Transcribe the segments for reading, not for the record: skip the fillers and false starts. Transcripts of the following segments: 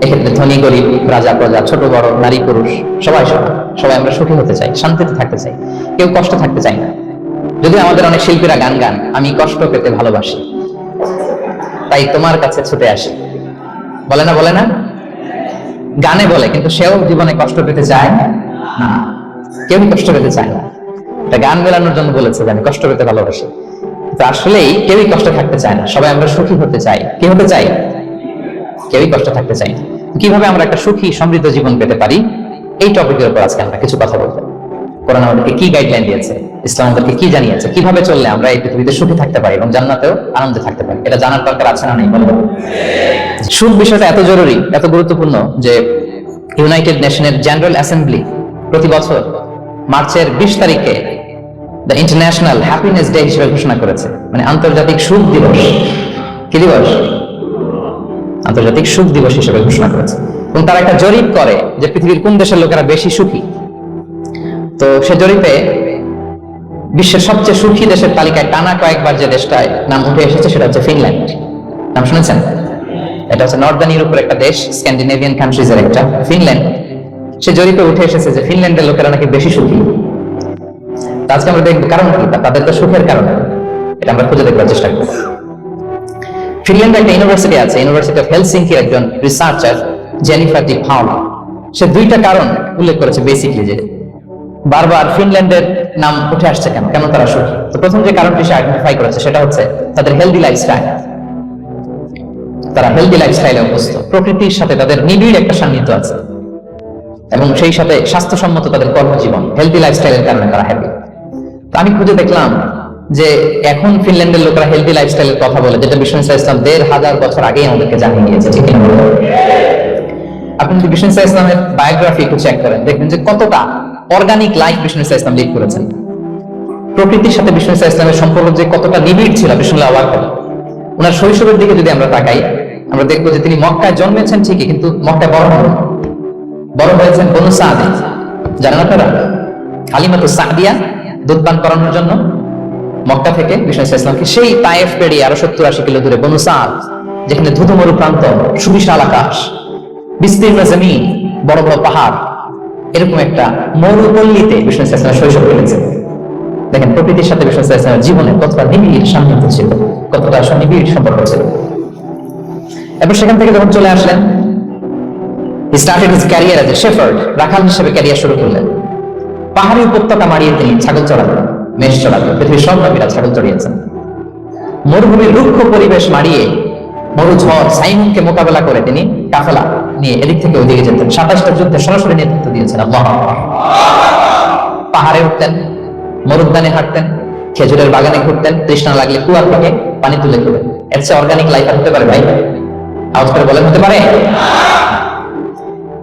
এক্ষেত্রে ধনী গরিব, রাজা প্রজা, ছোট বড়, নারী পুরুষ, সবাই আমরা সুখী হতে চাই, শান্তিতে থাকতে চাই, কেউ কষ্ট থাকতে চাই না। যদিও আমাদের অনেক শিল্পীরা গান গান, আমি কষ্ট পেতে ভালোবাসি, তাই তোমার কাছে ছুটে আসি, বলে না গানে বলে, কিন্তু সেও জীবনে কষ্ট পেতে চায় না, কেউই কষ্ট পেতে চায় না। এটা গান মেলানোর জন্য বলেছে যে আমি কষ্ট পেতে ভালোবাসি, তো আসলেই কেউই কষ্ট থাকতে চায় না, সবাই আমরা সুখী হতে চাই। কি হতে চাই? কেউই কষ্ট থাকতে চাই না। কিভাবে আমরা একটা সুখী সমৃদ্ধ জীবন পেতে পারি, এই টপিকের উপর আজকে আমরা কিছু কথা বলবো। কোরআন আমাদেরকে কি গাইডলাইন দিয়েছে, ইসলাম আমাদেরকে কি জানিয়েছে, কিভাবে চললে আমরা এই পৃথিবীতে সুখী থাকতে পারি এবং জান্নাতেও আনন্দে থাকতে পারি, এটা জানার দরকার আছে না নেই? বলবো। সুখ বিষয়টা এত জরুরি, এত গুরুত্বপূর্ণ যে ইউনাইটেড নেশনের জেনারেল অ্যাসেম্বলি প্রতি বছর মার্চের 20 তারিখে দ্য ইন্টারন্যাশনাল হ্যাপিনেস ডে হিসেবে ঘোষণা করেছে, মানে আন্তর্জাতিক সুখ দিবস। কি দিবস? আন্তর্জাতিক সুখ দিবস হিসেবে ঘোষণা করেছে। এবং তারা একটা জরিপ করে যে পৃথিবীর কোন দেশের লোকেরা বেশি সুখী। তো সে জরিপে বিশ্বের সবচেয়ে সুখী দেশের তালিকায় টানা কয়েকবার যে দেশটায় নাম উঠে এসেছে সেটা হচ্ছে ফিনল্যান্ড। নাম শুনেছেন? এটা হচ্ছে নর্দার্ন ইউরোপের একটা দেশ, স্ক্যান্ডিনেভিয়ান কান্ট্রিজের একটা, ফিনল্যান্ড। সে জরিপে উঠে এসেছে যে ফিনল্যান্ডের লোকেরা নাকি বেশি সুখী। আজকে আমরা দেখবো কারণ কি, তাদের তো সুখের কারণ, এটা আমরা খুঁজে দেখবার চেষ্টা করব। ফিনল্যান্ডে একটা ইউনিভার্সিটি আছে, ইউনিভার্সিটি অফ হেলসিঙ্কির একজন রিসার্চার জেনিফার ডি পাওলা, সে 2টা কারণ উল্লেখ করেছে বেসিকলি, যে বারবার ফিনল্যান্ডের নাম উঠে আসছে কেন তারা সুখী। তো প্রথম যে কারণটি সে আইডেন্টিফাই করেছে সেটা হচ্ছে তাদের হেলদি লাইফস্টাইল। তারা হেলদি লাইফস্টাইলে অভ্যস্ত, প্রকৃতির সাথে তাদের নিবিড় একটা সান্নিধ্য আছে এবং সেই সাথে স্বাস্থ্যসম্মত তাদের কর্মজীবন, হেলদি লাইফস্টাইলের কারণে তারা হ্যাপি। তো আমি খুঁজে দেখলাম যে এখন ফিনল্যান্ডের লোকেরা হেলদি লাইফস্টাইলের কথা বলে, যেটা বিষ্ণু ইসলাম 1500 বছর আগেই আমাদেরকে জানিয়ে দিয়েছে। ঠিক না? আপনি যদি বিষ্ণু ইসলামের বায়োগ্রাফি একটু চেক করেন, দেখবেন যে কতটা অর্গানিক লাইফ বিষ্ণু ইসলাম লিড করেছেন। প্রকৃতির সাথে বিষ্ণু ইসলামের সম্পর্ক যে কতটা নিবিড় ছিল, বিষ্ণুল্লাহ অবাক হল। ওনার শৈশবের দিকে যদি আমরা তাকাই, আমরা দেখবো যে তিনি মক্কায় জন্মেছেন ঠিকই, কিন্তু মক্কায় বড় হয়েছেন বনু সাদে। জানেন আপনারা? হালিমাতু সাদিয়া দুধ পান করানোর জন্য মক্কা থেকে বিষ্ণু ইসলামকে সেই তায়েফ পেরিয়ে আরো 70-80 কিলো দূরে বনু সাদ, যেখানে ধুধুমরু প্রান্ত, সুবিশাল আকাশ, বিস্তীর্ণ জমিন, বড় বড় পাহাড়, এরকম একটা মরুপল্লীতে বিষ্ণু ইসলামের শৈশব কেটেছে। দেখেন প্রকৃতির সাথে বিষ্ণু ইসলামের জীবনে কতটা নিবিড় সান্নিধ্য ছিল, কতটা নিবিড় সম্পর্ক ছিল। এরপর সেখান থেকে যখন চলে আসলেন, he started his career as a shepherd, রাখাল হিসেবে ক্যারিয়ার শুরু করলেন। পাহাড়ি উপত্যকা মারিয়ে তিনি ছাগল চড়াতেন, মেষ চড়াতেন, পৃথিবীর সব নবীরা ছাগল চড়িয়েছেন। মরুভূমির রুক্ষ পরিবেশ মারিয়ে মরুঝড় সাইমুনকে মোকাবেলা করে তিনি কাফেলা নিয়ে এদিক থেকে ওইদিকে যেতেন। 27টা যুদ্ধে সরাসরি নেতৃত্ব দিয়েছেন। আল্লাহু আকবার। পাহাড়ে উঠতেন, মরুদ্যানে হাঁটতেন, খেজুরের বাগানে ঘুরতেন, তৃষ্ণা লাগলে কুয়া থেকে পানি তুলে খেতেন। এর চেয়ে অর্গানিক লাইফ হতে পারে ভাই? আওয়াজ করে বলেন, হতে পারে?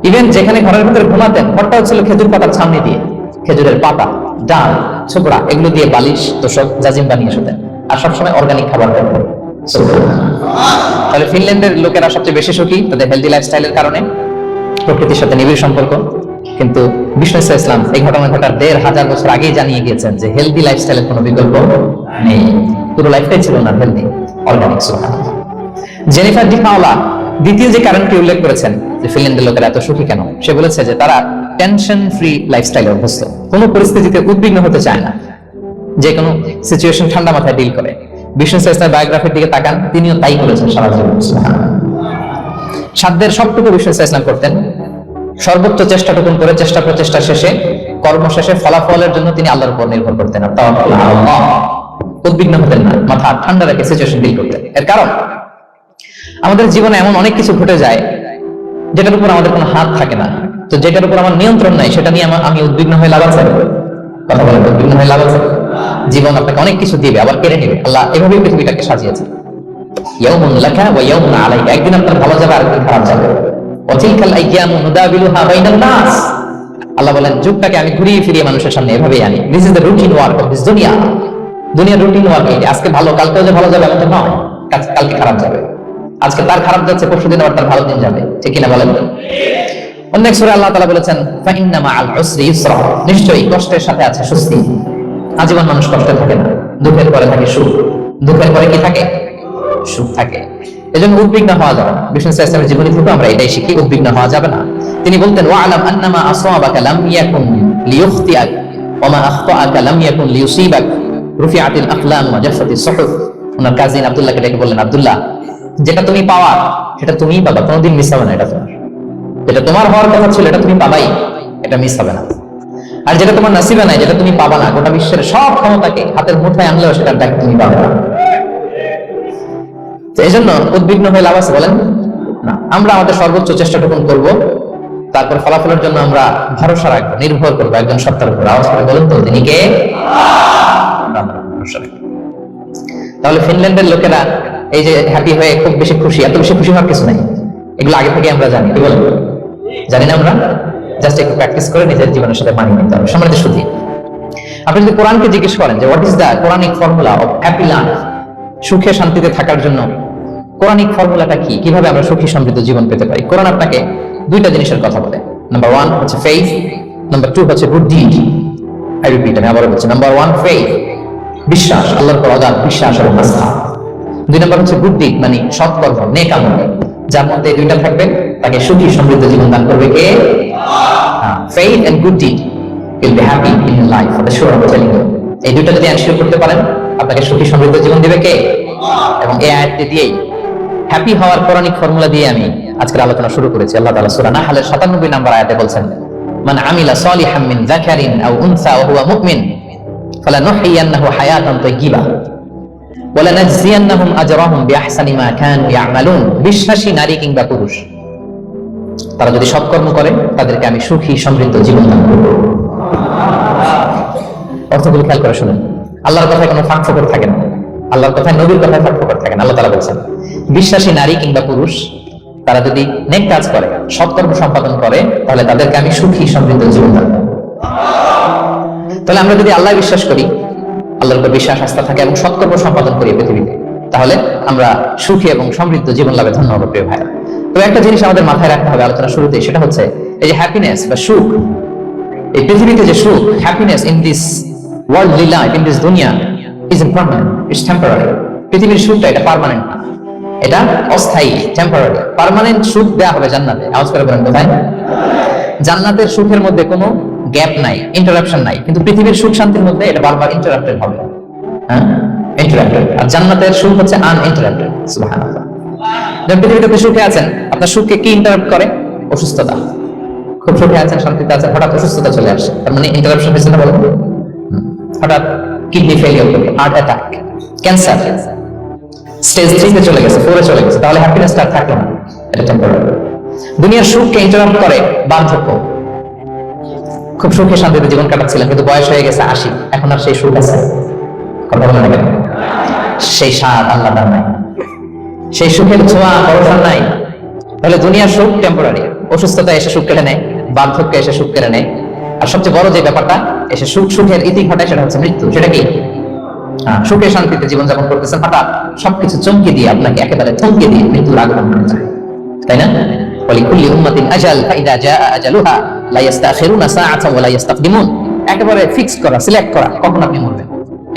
ইভেন যেখানে ঘরের ভিতরে ঘুমাতেন, ঘরটা হচ্ছিল খেজুর পাতার ছাউনি দিয়ে, খেজুরের পাতা, ডাল, ছোকরা, এগুলো দিয়ে বালিশ, তোষক, জাজিম বানিয়ে শুতেন, আর সবসময় অর্গানিক খাবার খেতেন। তাহলে ফিনল্যান্ডের লোকেরা সবচেয়ে বেশি সুখী তাদের হেলদি লাইফস্টাইলের কারণে, প্রকৃতির সাথে নিবিড় সম্পর্ক। কিন্তু বিষ্ণু ইসলাম এই ঘটনা ঘটার 1500 বছর আগেই জানিয়ে গিয়েছেন যে হেলদি লাইফস্টাইলের কোনো বিকল্প নেই। পুরো লাইফটাই ছিল না healthy, organic. Jennifer De Paola দ্বিতীয় যে কারণটি উল্লেখ করেছেন যে ফিনল্যান্ডের লোকেরা এত সুখী কেন, সে বলেছে যে তারা টেনশন ফ্রি লাইফস্টাইলে অভ্যস্ত, কোনো পরিস্থিতিতে উদ্বিগ্ন হতে চায় না, যে কোনো সিচুয়েশন ঠান্ডা মাথায় ডিল করে। বিষ্ণু ইসলামের বায়োগ্রাফির দিকে তাকান, তিনিও তাই করেছেন সারা জীবন। সাধ্যের সবটুকু বিষ্ণু ইসলাম করতেন, সর্বোচ্চ চেষ্টাটুকুন করে চেষ্টা প্রচেষ্টা শেষে, কর্ম শেষে ফলাফলের জন্য তিনি আল্লাহর উপর নির্ভর করতেন। উদ্বিগ্ন হতেন না, মাথা ঠান্ডা রেখে সিচুয়েশন ডিল করতেন। এর কারণ আমাদের জীবনে এমন অনেক কিছু ঘটে যায় যেটার উপর আমাদের কোনো হাত থাকে না। তো যেটার উপর আমার নিয়ন্ত্রণ নাই সেটা নিয়ে আমি উদ্বিগ্ন হয়ে লাভ আছে? কথা বলেন, উদ্বিগ্ন হয়ে লাভ আছে? জীবন আপনাকে অনেক কিছু দিবে, আবার কেড়ে নেবে। আল্লাহ এভাবেই পৃথিবীটাকে সাজিয়েছে। ইয়াউমুন লাকা ওয়া ইয়াউমুন আলাইকা, একদিন আপনার ভালো যাবে, আরেকদিন খারাপ যাবে। ওয়া তিলকাল আইয়ামু নুদাবিলুহা বাইনান নাস, আল্লাহ বলেন যুগটাকে আমি ঘুরিয়ে ফিরিয়ে মানুষের সামনে এভাবেই আনি। This is the routine work of this দুনিয়া। দুনিয়ার রুটিন ওয়ার্ক এই, আজকে ভালো কালকেও যে ভালো যাবে এমন তো নয়, কালকে খারাপ যাবে। আজকে তার খারাপ যাচ্ছে, পরশুদিন আবার তার ভালো দিন যাবে। ঠিক কিনা বলেন? অন্য এক সূরা আল্লাহ তাআলা বলেছেন ফাইন্না মাআল উসরি ইউসরা, নিশ্চয়ই কষ্টের সাথে আছে স্বস্তি। আজীবন মানুষ কষ্টে থাকে না, দুঃখের পরে থাকে সুখ, দুঃখের পরে কি থাকে? সুখ থাকে। এজন্য উদ্বিগ্ন হওয়া যাবে না। বিষ্ণু ইসলামের জীবনী থেকে আমরা এটাই শিখি, উদ্বিগ্ন হওয়া যাবে না। তিনি বলতেন ওয়ালাম আন্নামা আসাবাকা লাম ইয়াকুন লিইখতিআক ওয়া মা আখতাআকা লাম ইয়াকুন লিইউসিবাক রুফিআতিল আকলাম ওয়া জাফাতিস সুহুফ। ওনার কাজিন আব্দুল্লাহকে ডেকে বললেন, আব্দুল্লাহ, যেটা তুমি পাওয়া সেটা তুমিই পাবা, কোনোদিন মিস হবে না। এটা তোমার, যেটা তোমার হওয়ার কথা ছিল এটা তুমি পাবাই, এটা মিস হবে না। আর যেটা তোমার নসিবে নাই, যেটা তুমি পাবা না, গোটা বিশ্বের সব ক্ষমতাকে হাতের মুঠোয় আনলেও সেটার দায়িত্ব তুমি পাবে না। তো এই জন্য উদ্বিগ্ন হয়ে লাভ আছে বলেন না। আমরা আমাদের সর্বোচ্চ চেষ্টাটুকু করব, তারপর ফলাফলের জন্য আমরা ভরসা রাখবো, নির্ভর করবো একজন সত্তার উপর। আওয়াজ করে বলেন তো, তিনি কে? তাহলে ফিনল্যান্ডের লোকেরা এই যে হ্যাপি হয়ে খুব বেশি খুশি, এত বেশি খুশি হওয়ার কিছু নাই। এগুলো আগে থেকে আমরা জানি, কি বলেন? জানি না আমরা? জাস্ট একটু প্র্যাকটিস করে নিজের জীবনের সাথে মানিয়ে নিতে হবে। সম্মানিত শুধু আপনি যদি কোরআনকে জিজ্ঞেস করেন যে what is the Quranic formula of happy life, সুখে শান্তিতে থাকার জন্য কোরআনিক ফর্মুলাটা কি, কিভাবে আমরা সুখী সমৃদ্ধ জীবন পেতে পারি, কোরআন আপনাকে দুইটা জিনিসের কথা বলে। নাম্বার 1 হচ্ছে ফেইথ, নাম্বার 2 হচ্ছে গুড ডিড। আই রিপিট, আমি আবারও বলছি, নাম্বার 1 ফেইথ, বিশ্বাস, আল্লাহর উপর অগাধ বিশ্বাস এবং আস্থা। 2 নাম্বার হচ্ছে গুড ডিড, মানে সৎকর্ম, নেক আমল। যার মধ্যে এই দুইটা থাকবে তাকে সুখী সমৃদ্ধ জীবন দান করবে কে? Faith and good deed will be happy in your life, for the sure I'm telling you. এই দুটো যদি এনশিওর করতে পারেন, আপনাকে সুখী সমৃদ্ধ জীবন দিবে কে? এবং এই আয়াতটি দিয়েই, হ্যাপি হওয়ার কোরআনিক ফর্মুলা দিয়ে আমি আজকের আলোচনা শুরু করেছি। আল্লাহ তাআলা সূরা নাহলের 97 নম্বর আয়াতে বলছেন, মান আমিলা সালিহাম মিন যাকারিন আও উনসা ওয়া হুয়া মুমিন ফালানুহইয়ান্নাহু হায়াতান তাইয়্যিবা ওয়া লানাজজিয়ান্নাহুম আজরাহুম বিআহসানি মা কানু ইয়ামালুন। বিশ্বাসী নারী কিংবা পুরুষ, তারা যদি সৎকর্ম করে তাদেরকে আমি সুখী সমৃদ্ধ জীবন দান করব। অর্থগুলো খেয়াল করে শুনুন। আল্লাহর কথায় কোনো ফাঁক ফোকর থাকে না, আল্লাহর কথায়, নবীর কথায় ফাঁক ফোকর থাকে না। আল্লাহ তাআলা বলছেন বিশ্বাসী নারী কিংবা পুরুষ তারা যদি নেক কাজ করে, সৎকর্ম সম্পাদন করে, তাহলে তাদেরকে আমি সুখী সমৃদ্ধ জীবন দান করব। তাহলে আমরা যদি আল্লাহ বিশ্বাস করি, আল্লাহর উপর বিশ্বাস আস্থা থাকে এবং সৎকর্ম সম্পাদন করি পৃথিবীতে, তাহলে আমরা সুখী এবং সমৃদ্ধ জীবন লাভে ধন্য হব। প্রিয় ভাই, তো একটা জিনিস আমাদের মাথায় রাখতে হবে আলোচনা শুরুতে, সেটা হচ্ছে এই যে হ্যাপিনেস বা সুখ, এই পৃথিবীতে যে সুখ, happiness in this worldly life, in this দুনিয়া, ইজ ইমপারমানেন্ট, ইটস টেম্পোরারি। পৃথিবীর সুখটা এটা পার্মানেন্ট না, এটা অস্থায়ী, টেম্পোরারি। পার্মানেন্ট সুখ দেয়া হবে জান্নাতে। আওয়াজ করে বলেন কোথায়? জান্নাতের সুখের মধ্যে কোনো গ্যাপ নাই, ইন্টারাপশন নাই। কিন্তু পৃথিবীর সুখ শান্তির মধ্যে এটা বারবার ইন্টারাপ্টেড হবে, হ্যাঁ, ইন্টারাপ্টেড। আর জান্নাতের সুখ হচ্ছে আনইন্টারাপ্টেড। সুবহানাল্লাহ। যখন পৃথিবীতে আপনি সুখে আছেন, আপনার সুখকে কি ইন্টারাপ্ট করে? অসুস্থতা। খুব সুখে আছেন, শান্তিতে আছেন, হঠাৎ অসুস্থতা চলে আসে, তার মানে ইন্টারাপশন হয়েছে না? বলেন, হঠাৎ কিডনি ফেলিয়ার করবে, হার্ট অ্যাটাক, ক্যান্সার, স্টেজ 3 তে চলে গেছে, 4 এ চলে গেছে, তাহলে হ্যাপিনেসটা আর থাকলো না, এটা টেম্পোরারি। দুনিয়ার সুখকে ইন্টারাপ্ট করে বার্ধক্য। খুব সুখে শান্তিতে জীবন কাটাচ্ছিলেন, কিন্তু বয়স হয়ে গেছে 80, এখন আর সেই সুখ আছে? কথা বলেন না কেন? সেই স্বাদ আল্লাহ তার নাই, সেই সুখের ছোঁয়া পরশান নাই। তাহলে দুনিয়ার সুখ টেম্পোরারি, অসুস্থতা এসে সুখ কেড়ে নেয়, বার্ধক্য এসে সুখ কেড়ে নেয়, আর সবচেয়ে বড় যে ব্যাপারটা এসে সুখের ইতি ঘটায়, সেটা হচ্ছে মৃত্যু। সেটা কি? সুখে শান্তিতে জীবনযাপন করতেছেন, হঠাৎ সবকিছু চমকে দিয়ে, আপনাকে একেবারে থমকে দিয়ে মৃত্যুর আগমন হয়ে যায়, তাই না? ওয়ালিকুল্লি উম্মাতিন আজাল ফাইদা জাআ আজালুহা লা ইস্তাখিরুনা সাআতান ওয়া লা ইস্তাকদিমুন। একেবারে ফিক্স করা, সিলেক্ট করা কখন আপনি মরবেন।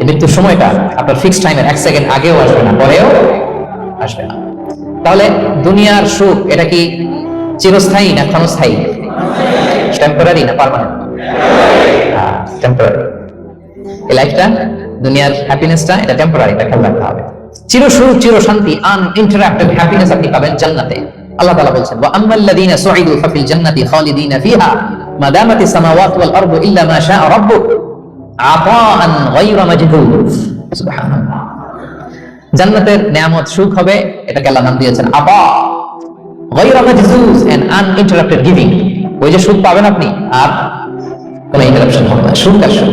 এই মৃত্যুর সময়টা আপনার ফিক্সড টাইমের 1 সেকেন্ড আগেও আসবে না, পরেও আসবে না। তাহলে দুনিয়ার সুখ এটা কি চিরস্থায়ী না ক্ষণস্থায়ী? টেম্পোরারি না পার্মানেন্ট? টেম্পোরারি। এই লাইফটা, দুনিয়ার হ্যাপিনেসটা, এটা টেম্পোরারি, এটা খেয়াল রাখতে হবে। চির সুখ, চির শান্তি, আনইন্টারাপ্টেড হ্যাপিনেস আপনি পাবেন জান্নাতে। আল্লাহ তাআলা বলছেন, ওয়া আম্মাল্লাযীনা সুইদু ফাফিল জান্নাতি খালিদিনা ফিহা মা দামাতিস সামাওয়াতু ওয়াল আরদু ইল্লা মা শাআ রাব্বুক আতাআন গায়রা মাজদুদ। সুবহানাল্লাহ। জান্নাতের নিয়ামত, সুখ হবে, এটাকে আল্লাহ নাম দিয়েছেন আতা, গায়রা মাজদুদ, এন্ড আনইন্টারাপ্টেড গিভিং। ওই যে সুখ পাবেন আপনি, আর কোনো ইন্টারাপশন হবে না। সুখ আর সুখ,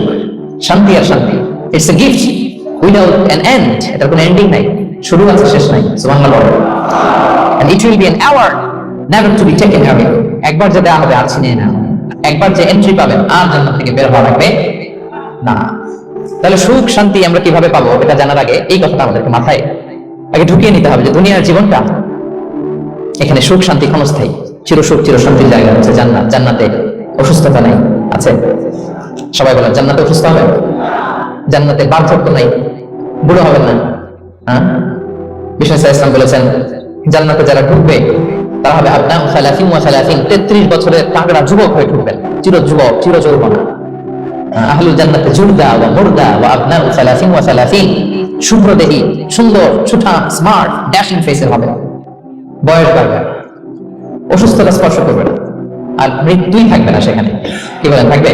শান্তি আর শান্তি, it's a gift without an end. এটার কোনো এন্ডিং নাই, শুরু আছে শেষ নাই। সুবহানাল্লাহ। And it will be an award never to be taken away. একবার যে দেওয়া হবে আর ছিনিয়ে না, একবার যে এন্ট্রি পাবেন আর জান্নাত থেকে বের হওয়া লাগবে না। তাহলে সুখ শান্তি আমরা কিভাবে পাবো, এটা জানার আগে এই কথাটা আমাদেরকে মাথায় আগে ঢুকিয়ে নিতে হবে যে দুনিয়ার জীবনটা, এখানে সুখ শান্তি ক্ষণস্থায়ী। চির সুখ চির শান্তির জায়গা হচ্ছে জান্নাত। জান্নাতে অসুস্থতা নাই, আছে? সবাই বলেন, জান্নাতে অসুস্থ হবেন? জান্নাতে বার্ধক্য নাই, বুড়ো হবেন না। হ্যাঁ, বিষ্ণু ইসলাম বলেছেন জান্নাতে যারা ঢুকবে তারা হবে আবনা সালাফিন ওয়া সালাফিন, 33 বছরের তাগড়া যুবক হয়ে ঢুকবেন, চির যুবক, চির যৌবনা। আহলুল জান্নাতে জুরদা ওয়া মুরদা ওয়া আবনা সালাফিন ওয়া সালাফিন, শুভ্রদেহী, সুন্দর, সুঠাম, স্মার্ট, ড্যাশিং ফেসের হবে। বয়স বাড়বে, অসুস্থতা স্পর্শ করবে না, আর মৃত্যুই থাকবে না সেখানে। কি বলেন, থাকবে?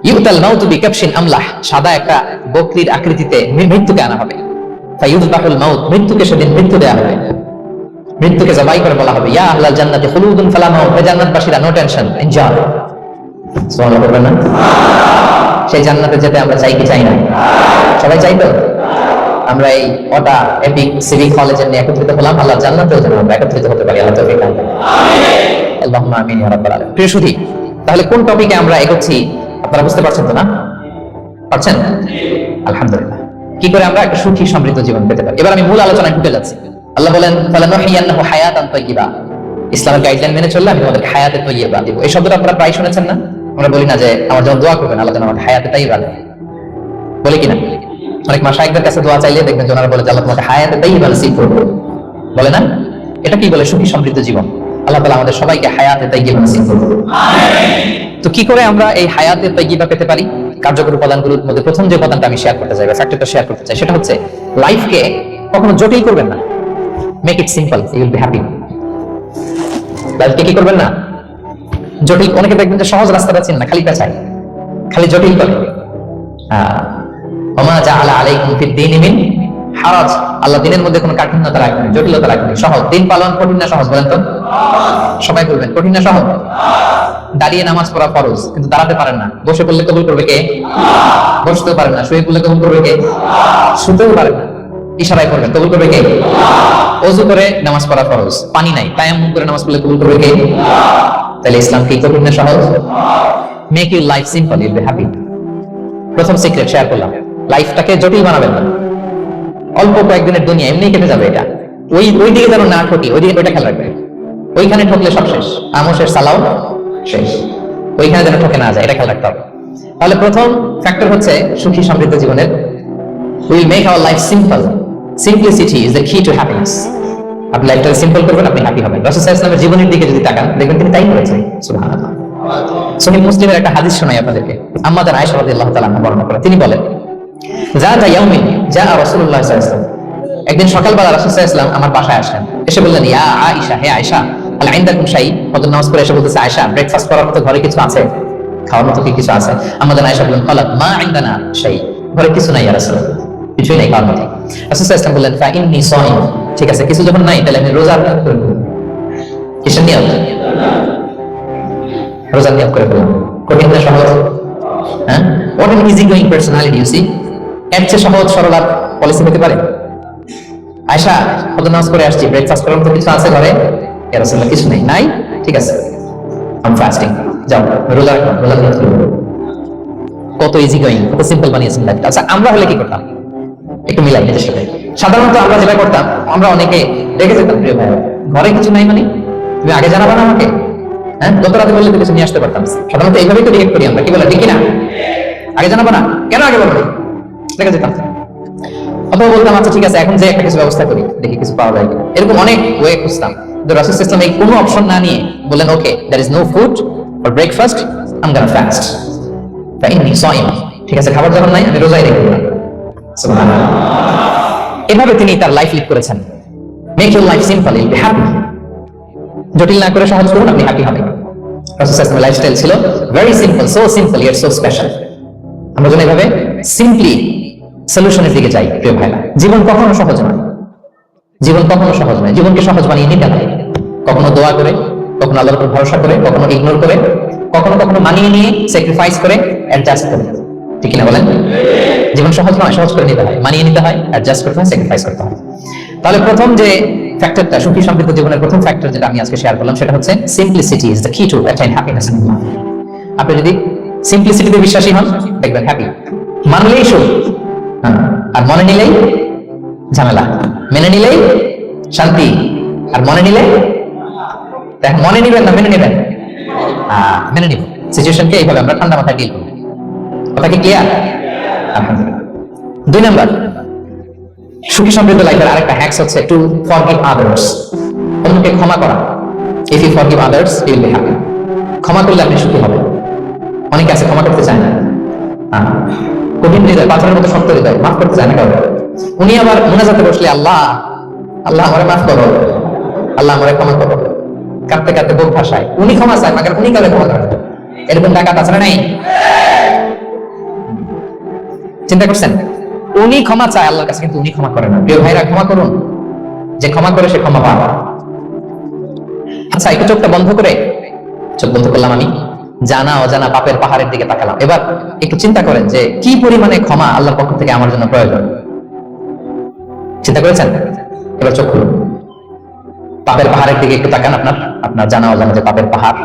ইউতাল মাউতু বিকাবশিন আমলাহ, সাদা একটা বকরির আকৃতিতে মৃত্যুকে আনা হবে। ফায়ুযবাহুল মাউত, মৃত্যুকে সেদিন মৃত্যু দেয়া হবে, মৃত্যুকে জবাই করে বলা হবে ইয়া আহলাল জান্নাতি খুলুদুন ফালা মাউত, হে জান্নাতবাসীরা নো টেনশন, এনজয়। সুবহানাল্লাহ বলবেন না? সেই জান্নাতে যেতে আমরা চাই কি চাই না? সবাই চাই তো? আমরা এই ওটা এপিক সিভিক কলেজে নিয়ে একত্রিত হলাম, আল্লাহ জান্নাতেও যেন আমরা একত্রিত হতে পারি। আল্লাহ তৌফিক দান করুন। আল্লাহুম্মা আমিন ইয়া রাব্বাল আলামিন। প্রিয় সুধী, তাহলে কোন টপিকে আমরা এগোচ্ছি আপনারা বুঝতে পারছেন তো না? পারছেন? আলহামদুলিল্লাহ। কি করে আমরা একটা সুখী সমৃদ্ধ জীবন পেতে পারি? এবার আমি মূল আলোচনায় ঢুকে যাচ্ছি। আল্লাহ বলেন ফালানুহিয়ান্নাহু হায়াতান তাইয়্যিবা, ইসলামের গাইডলাইন মেনে চললে আমি তোমাদের হায়াতে তাইয়্যিবা দিব। এই শব্দটা আপনারা প্রায় শুনেছেন না? আমরা বলি না যে আমার জন্য দোয়া করবেন আল্লাহ যেন আমাকে হায়াতে তাইয়্যিবা দেয়, বলি কিনা? অনেক মাশায়েখদের কাছে দোয়া চাইলে দেখবেন যে ওনারা বলে যে আল্লাহ তোমাকে হায়াতে তাইয়্যিবা নসিব করুন, বলে না? এটা কি বলে? সুখী সমৃদ্ধ জীবন। আল্লাহ তাআলা আমাদের সবাইকে হায়াতে তাইয়্যিবা নসিব করুন। আমিন। তো কি করে আমরা এই হায়াতে তাইয়্যিবা পেতে পারি? কার্যকর উপাদানগুলোর মধ্যে প্রথম যে উপাদানটা আমি শেয়ার করতে চাই বা ফ্যাক্টরটা শেয়ার করতে চাই সেটা হচ্ছে লাইফকে কখনো জটিল করবেন না। Make it simple, you will be happy. লাইফকে কি করবেন না? জটিল। অনেকে দেখবেন যে সহজ রাস্তাটা চিন না, খালি পেঁচায়, খালি জটিল করে। ওমা জাআলা আলাইকুম ফিদ দীনি মিন হারাজ, আল্লাহ দিনের মধ্যে কোনো কাঠিন্যতা রাখেনি, জটিলতা রাখেনি, সহজ। দিন পালন কঠিন না সহজ বলেন তো? সবাই বলবেন কঠিন না সহজ? দাঁড়িয়ে নামাজ পড়া ফরজ, কিন্তু দাঁড়াতে পারেন না। বসে পড়লে কবুল করবে কে? বসতেও পারেন না। শুয়ে পড়লে কবুল করবে কে? শুতেও পারেন না, ইশারায় করবেন, কবুল করবে কে? ওযু করে নামাজ পড়া ফরজ, পানি নাই, তায়াম্মুম করে নামাজ পড়লে কবুল করবে কে? তাহলে ইসলাম কি কঠিন না সহজ? Make your life simple, Yule be happy. প্রথম সিক্রেট শেয়ার করলাম, লাইফটাকে জটিল বানাবেন না। অল্প কয়েকদিনের দুনিয়া, এমনি কেটে যাবে এটা। ওই দিকে যেন না ঠকি, ওই দিকে ওইটা খেয়াল রাখবে। ওইখানে ঠকলে সব শেষ, আমশের সালাও শেষ। ওইখানে যেন ঠকে না যায়, এটা খেয়াল রাখতে হবে। তাহলে প্রথম ফ্যাক্টর হচ্ছে সুখী সমৃদ্ধ জীবনের, will make our life simple. Simplicity is the key to happiness. আপনি লাইফটা সিম্পল করবেন, আপনি হ্যাপি হবেন। রাসূল সাল্লাল্লাহু আলাইহি ওয়াসাল্লামের জীবনের দিকে যদি তাকান দেখবেন তিনি তাই করেছেন। সুবহানাল্লাহ। সহিহ মুসলিমের একটা হাদিস শোনাই আপনাদেরকে। আম্মা জান আয়েশা রাদিয়াল্লাহু তাআলা আনহা বর্ণনা করেন, তিনি বলেন যাতা ইয়াউমিন জা রাসূলুল্লাহ সাল্লাল্লাহু আলাইহি ওয়াসাল্লাম, একদিন সকালবেলা রাসূল সাল্লাল্লাহু আলাইহি ওয়াসাল্লাম আমার বাসায় আসলেন। এসে বললেন ইয়া আয়েশা, হে আয়েশা, আল ইনদাকুম শাই। ফজর নামাজ পড়ে এসে বলতেছে আয়েশা, ব্রেকফাস্ট করার মতো ঘরে কিছু আছে? খাওয়ার মতো কি কিছু আছে? আম্মা জান আয়েশা বললেন ক্বালাত মা ইনদানা শাই, ঘরে কিছু নাই ইয়া রাসূলুল্লাহ, কিছুই নাই খাওয়ার মতো। রাসূল সাল্লাল্লাহু আলাইহি ওয়াসাল্লাম বললেন ফা ইন্নী সাইম, ঠিক আছে, কিছু যখন নাই তাহলে আমি রোজা রাখতে করব। কিসের নিয়ত? রোজার নিয়ত করে ফেললাম। কঠিন না সহজ? হ্যাঁ, what an easy going personality you see। এর চেয়ে সহজ সরল আর পলিসি হতে পারে? আয়েশা, ফজর নামাজ করে আসছি, ব্রেকফাস্ট করার মতো কিছু আছে ঘরে? ইয়া রাসূলুল্লাহ, কিছু নাই। নাই? ঠিক আছে, আই এম ফাস্টিং, যাও রোজা রাখো, রোজা নিয়ত করো। কত ইজি গোয়িং, কত সিম্পল বানিয়েছেন লাইফটা। আচ্ছা, আমরা হলে কি করতাম? একটু মিলাই নিজের সাথে। সাধারণত আমরা যেটা করতাম, আমরা অনেকে রেখে যেতাম, প্রিয় ভাই ঘরে কিছু নাই মানে তুমি আগে জানাবা না আমাকে? হ্যাঁ, গত রাতে বললে তো কিছু নিয়ে আসতে পারতাম। সাধারণত এইভাবেই তো রিয়েক্ট করি আমরা, কি বলে ঠিক না? আগে জানাবা না কেন? আগে বলবো, রেখে যেতাম। অথবা বলতাম আচ্ছা ঠিক আছে, এখন যে একটা কিছু ব্যবস্থা করি, দেখি কিছু পাওয়া যায়। এরকম অনেক ওয়ে খুঁজতাম। কিন্তু রাসূল সাল্লাল্লাহু আলাইহি ওয়াসাল্লাম এই কোনো অপশন না নিয়ে বললেন okay, there is no food for breakfast, I am gonna fast, ফা ইন্নী সাইম। ঠিক আছে, খাবার যখন নাই আমি রোজাই রেখে দিলাম। সুবহানাল্লাহ। এভাবে তিনি তার লাইফ লিড করেছেন। Make your life simple, Yule be happy. জটিল না করে সহজ করুন, আপনি হ্যাপি হবেন। রাসূল সাল্লাল্লাহু আলাইহি ওয়াসাল্লামের লাইফস্টাইল ছিল very simple, so simple yet so special. আমরা যেন এভাবে সিম্পলি সলিউশনের দিকে যাই। প্রিয় ভাইরা, জীবন কখনো সহজ নয়, জীবন কখনো সহজ নয়। জীবনকে সহজ বানিয়ে নিতে হয়, কখনো দোয়া করে, কখনো আল্লাহর উপর ভরসা করে, কখনো ইগনোর করে, কখনো কখনো মানিয়ে নিয়ে স্যাক্রিফাইস করে, অ্যাডজাস্ট করে। ঠিক না বলেন? জীবন সহজ নয়, সহজ করে নিতে হয়, মানিয়ে নিতে হয়, অ্যাডজাস্ট করতে হয়, স্যাক্রিফাইস করতে হয়। তাহলে প্রথম যে ফ্যাক্টরটা, সুখী সমৃদ্ধ জীবনের প্রথম ফ্যাক্টর যেটা আমি আজকে শেয়ার করলাম, সেটা হচ্ছে simplicity is the key to attain happiness in life. আপনি যদি সিম্পলিসিটিতে বিশ্বাসী হন দেখবেন হ্যাপি। মানলেই সুখ, আর মনে নিলেই ঝামেলা। মেনে নিলেই শান্তি, আর মনে নিলে মনে নিবেন না মেনে নিবেন? মেনে নিব। সিচুয়েশনকে এইভাবে আমরা ঠান্ডা মাথায় ডিল করব। কথা কি ক্লিয়ার? আলহামদুলিল্লাহ। 2 নাম্বার, সুখী সমৃদ্ধ লাইফের আরেকটা হ্যাকস হচ্ছে টু ফরগিভ আদার্স, অন্যকে ক্ষমা করা। If you forgive others you will be happy. ক্ষমা করলে আপনি সুখী হবেন। অনেকে আছে ক্ষমা করতে চায় না, কঠিন হৃদয়, পাথরের মতো শক্ত হৃদয়, মাফ করতে চায় না কাউকে। উনি আবার মুনাজাতে বসলে আল্লাহ আল্লাহ আমারে মাফ করো, আল্লাহ আমারে ক্ষমা করো, কাঁদতে কাঁদতে বুক ভাসায়। উনি ক্ষমা চায় মাগার উনি কাউকে ক্ষমা করেন। এরকম ডাকাত আছে না নাই? চিন্তা করছেন? উনি ক্ষমা চায় আল্লাহর কাছে, কিন্তু উনি ক্ষমা করেন না। প্রিয় ভাইরা, ক্ষমা করুন। যে ক্ষমা করে সে ক্ষমা পায়। আচ্ছা, একটু চোখটা বন্ধ করে, চোখ বন্ধ করলাম আমি, জানা অজানা পাপের পাহাড়ের দিকে তাকালাম। এবার একটু চিন্তা করেন যে কি পরিমাণে ক্ষমা আল্লাহর পক্ষ থেকে আমার জন্য প্রয়োজন। চিন্তা করেছেন? এবার চোখ খুলুন, পাপের পাহাড়ের দিকে একটু তাকান। আপনার জানা অজানা যে পাপের পাহাড়,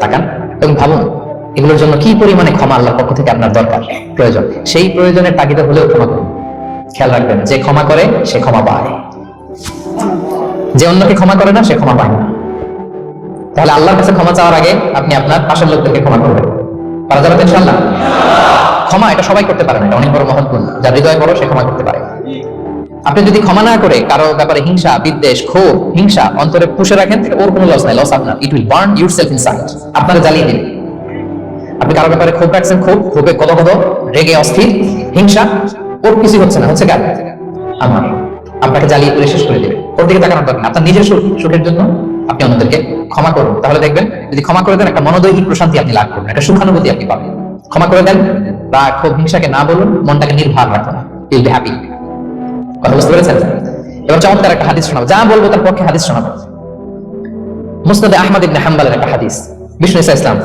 তাকান এবং ভাবুন এগুলোর জন্য কি পরিমাণে ক্ষমা আল্লাহর পক্ষ থেকে আপনার দরকার, প্রয়োজন। সেই প্রয়োজনের তাগিদে হলেও ক্ষমা করুন। খেয়াল রাখবেন, যে ক্ষমা করে সে ক্ষমা পায়, যে অন্যকে ক্ষমা করে না সে ক্ষমা পায় না। তাহলে আল্লাহর কাছে ক্ষমা চাওয়ার আগে আপনি আপনার পাশের লোকদেরকে ক্ষমা করবেন। পারা যাবে তো ইনশাআল্লাহ? ক্ষমা এটা সবাই করতে পারে না, এটা অনেক বড় মহৎ গুণ। যার হৃদয় বড় সে ক্ষমা করতে পারে। আপনি যদি ক্ষমা না করে কারো ব্যাপারে হিংসা, বিদ্বেষ, ক্ষোভ, হিংসা অন্তরে পুষে রাখেন, ওর কোনো লস নাই, লস আপনার। It will burn yourself inside, আপনারা জ্বালিয়ে দিবে। আপনি কারো ব্যাপারে ক্ষোভ রাখছেন, ক্ষোভে কত রেগে অস্থির, হিংসা, ওর কিছু হচ্ছে না, হচ্ছে কার? আমার। আপনাকে জ্বালিয়ে পুড়ে শেষ করে দেবে। ওর দিকে তাকানোর দরকার। আপনার নিজের সুখের জন্য আপনি অন্যদেরকে ক্ষমা করুন। তাহলে দেখবেন যদি ক্ষমা করে দেন, একটা মনোদৈহিক প্রশান্তি আপনি লাভ করবেন, একটা সুখানুভূতি আপনি পাবেন। ক্ষমা করে দেন, রাগ, ক্ষোভ, হিংসাকে না বলুন, মনটাকে নির্ভার রাখুন, ইউ উইল বি হ্যাপি। কথা বুঝতে পেরেছেন? এবার চমৎকার একটা হাদিস শোনাবো, যা বলবো তার পক্ষে হাদিস শোনাবো। মুসনাদে আহমদ ইবনে হাম্বলের একটা হাদিস। বিষ্ণু ইসা ইসলাম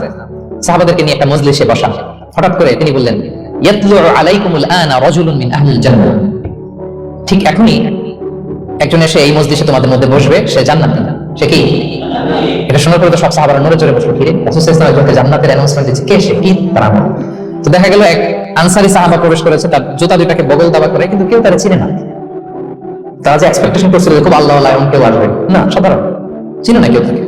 সাহাবাদেরকে নিয়ে একটা মজলিসে বসা। হঠাৎ করে তিনি বললেন, ইয়াতলু আলাইকুমুল আনা রাজুলুন মিন আহলিল জান্নাহ। ঠিক এখনই একজন এসে এই মজলিসে তোমাদের মধ্যে বসবে, সে জান্নাতি। সে কি? এটা শোনার পরে তো সব সাহাবারা নড়ে চড়ে বসলো। ফিরে রাসূল সাল্লাল্লাহু আলাইহি ওয়াসাল্লাম জান্নাতের অ্যানাউন্সমেন্ট দিচ্ছে, কে সে, কি তার আমল? তো দেখা গেল এক আনসারী সাহাবা প্রবেশ করেছে, তার জুতা দুটাকে বগল দাবা করে, কিন্তু কেউ তারে চিনে না। তারা যে এক্সপেকটেশন করছিল খুব আল্লাহ আল্লাহ এমন কেউ আসবে, না, সাধারণ, চিনে না কেউ থেকে।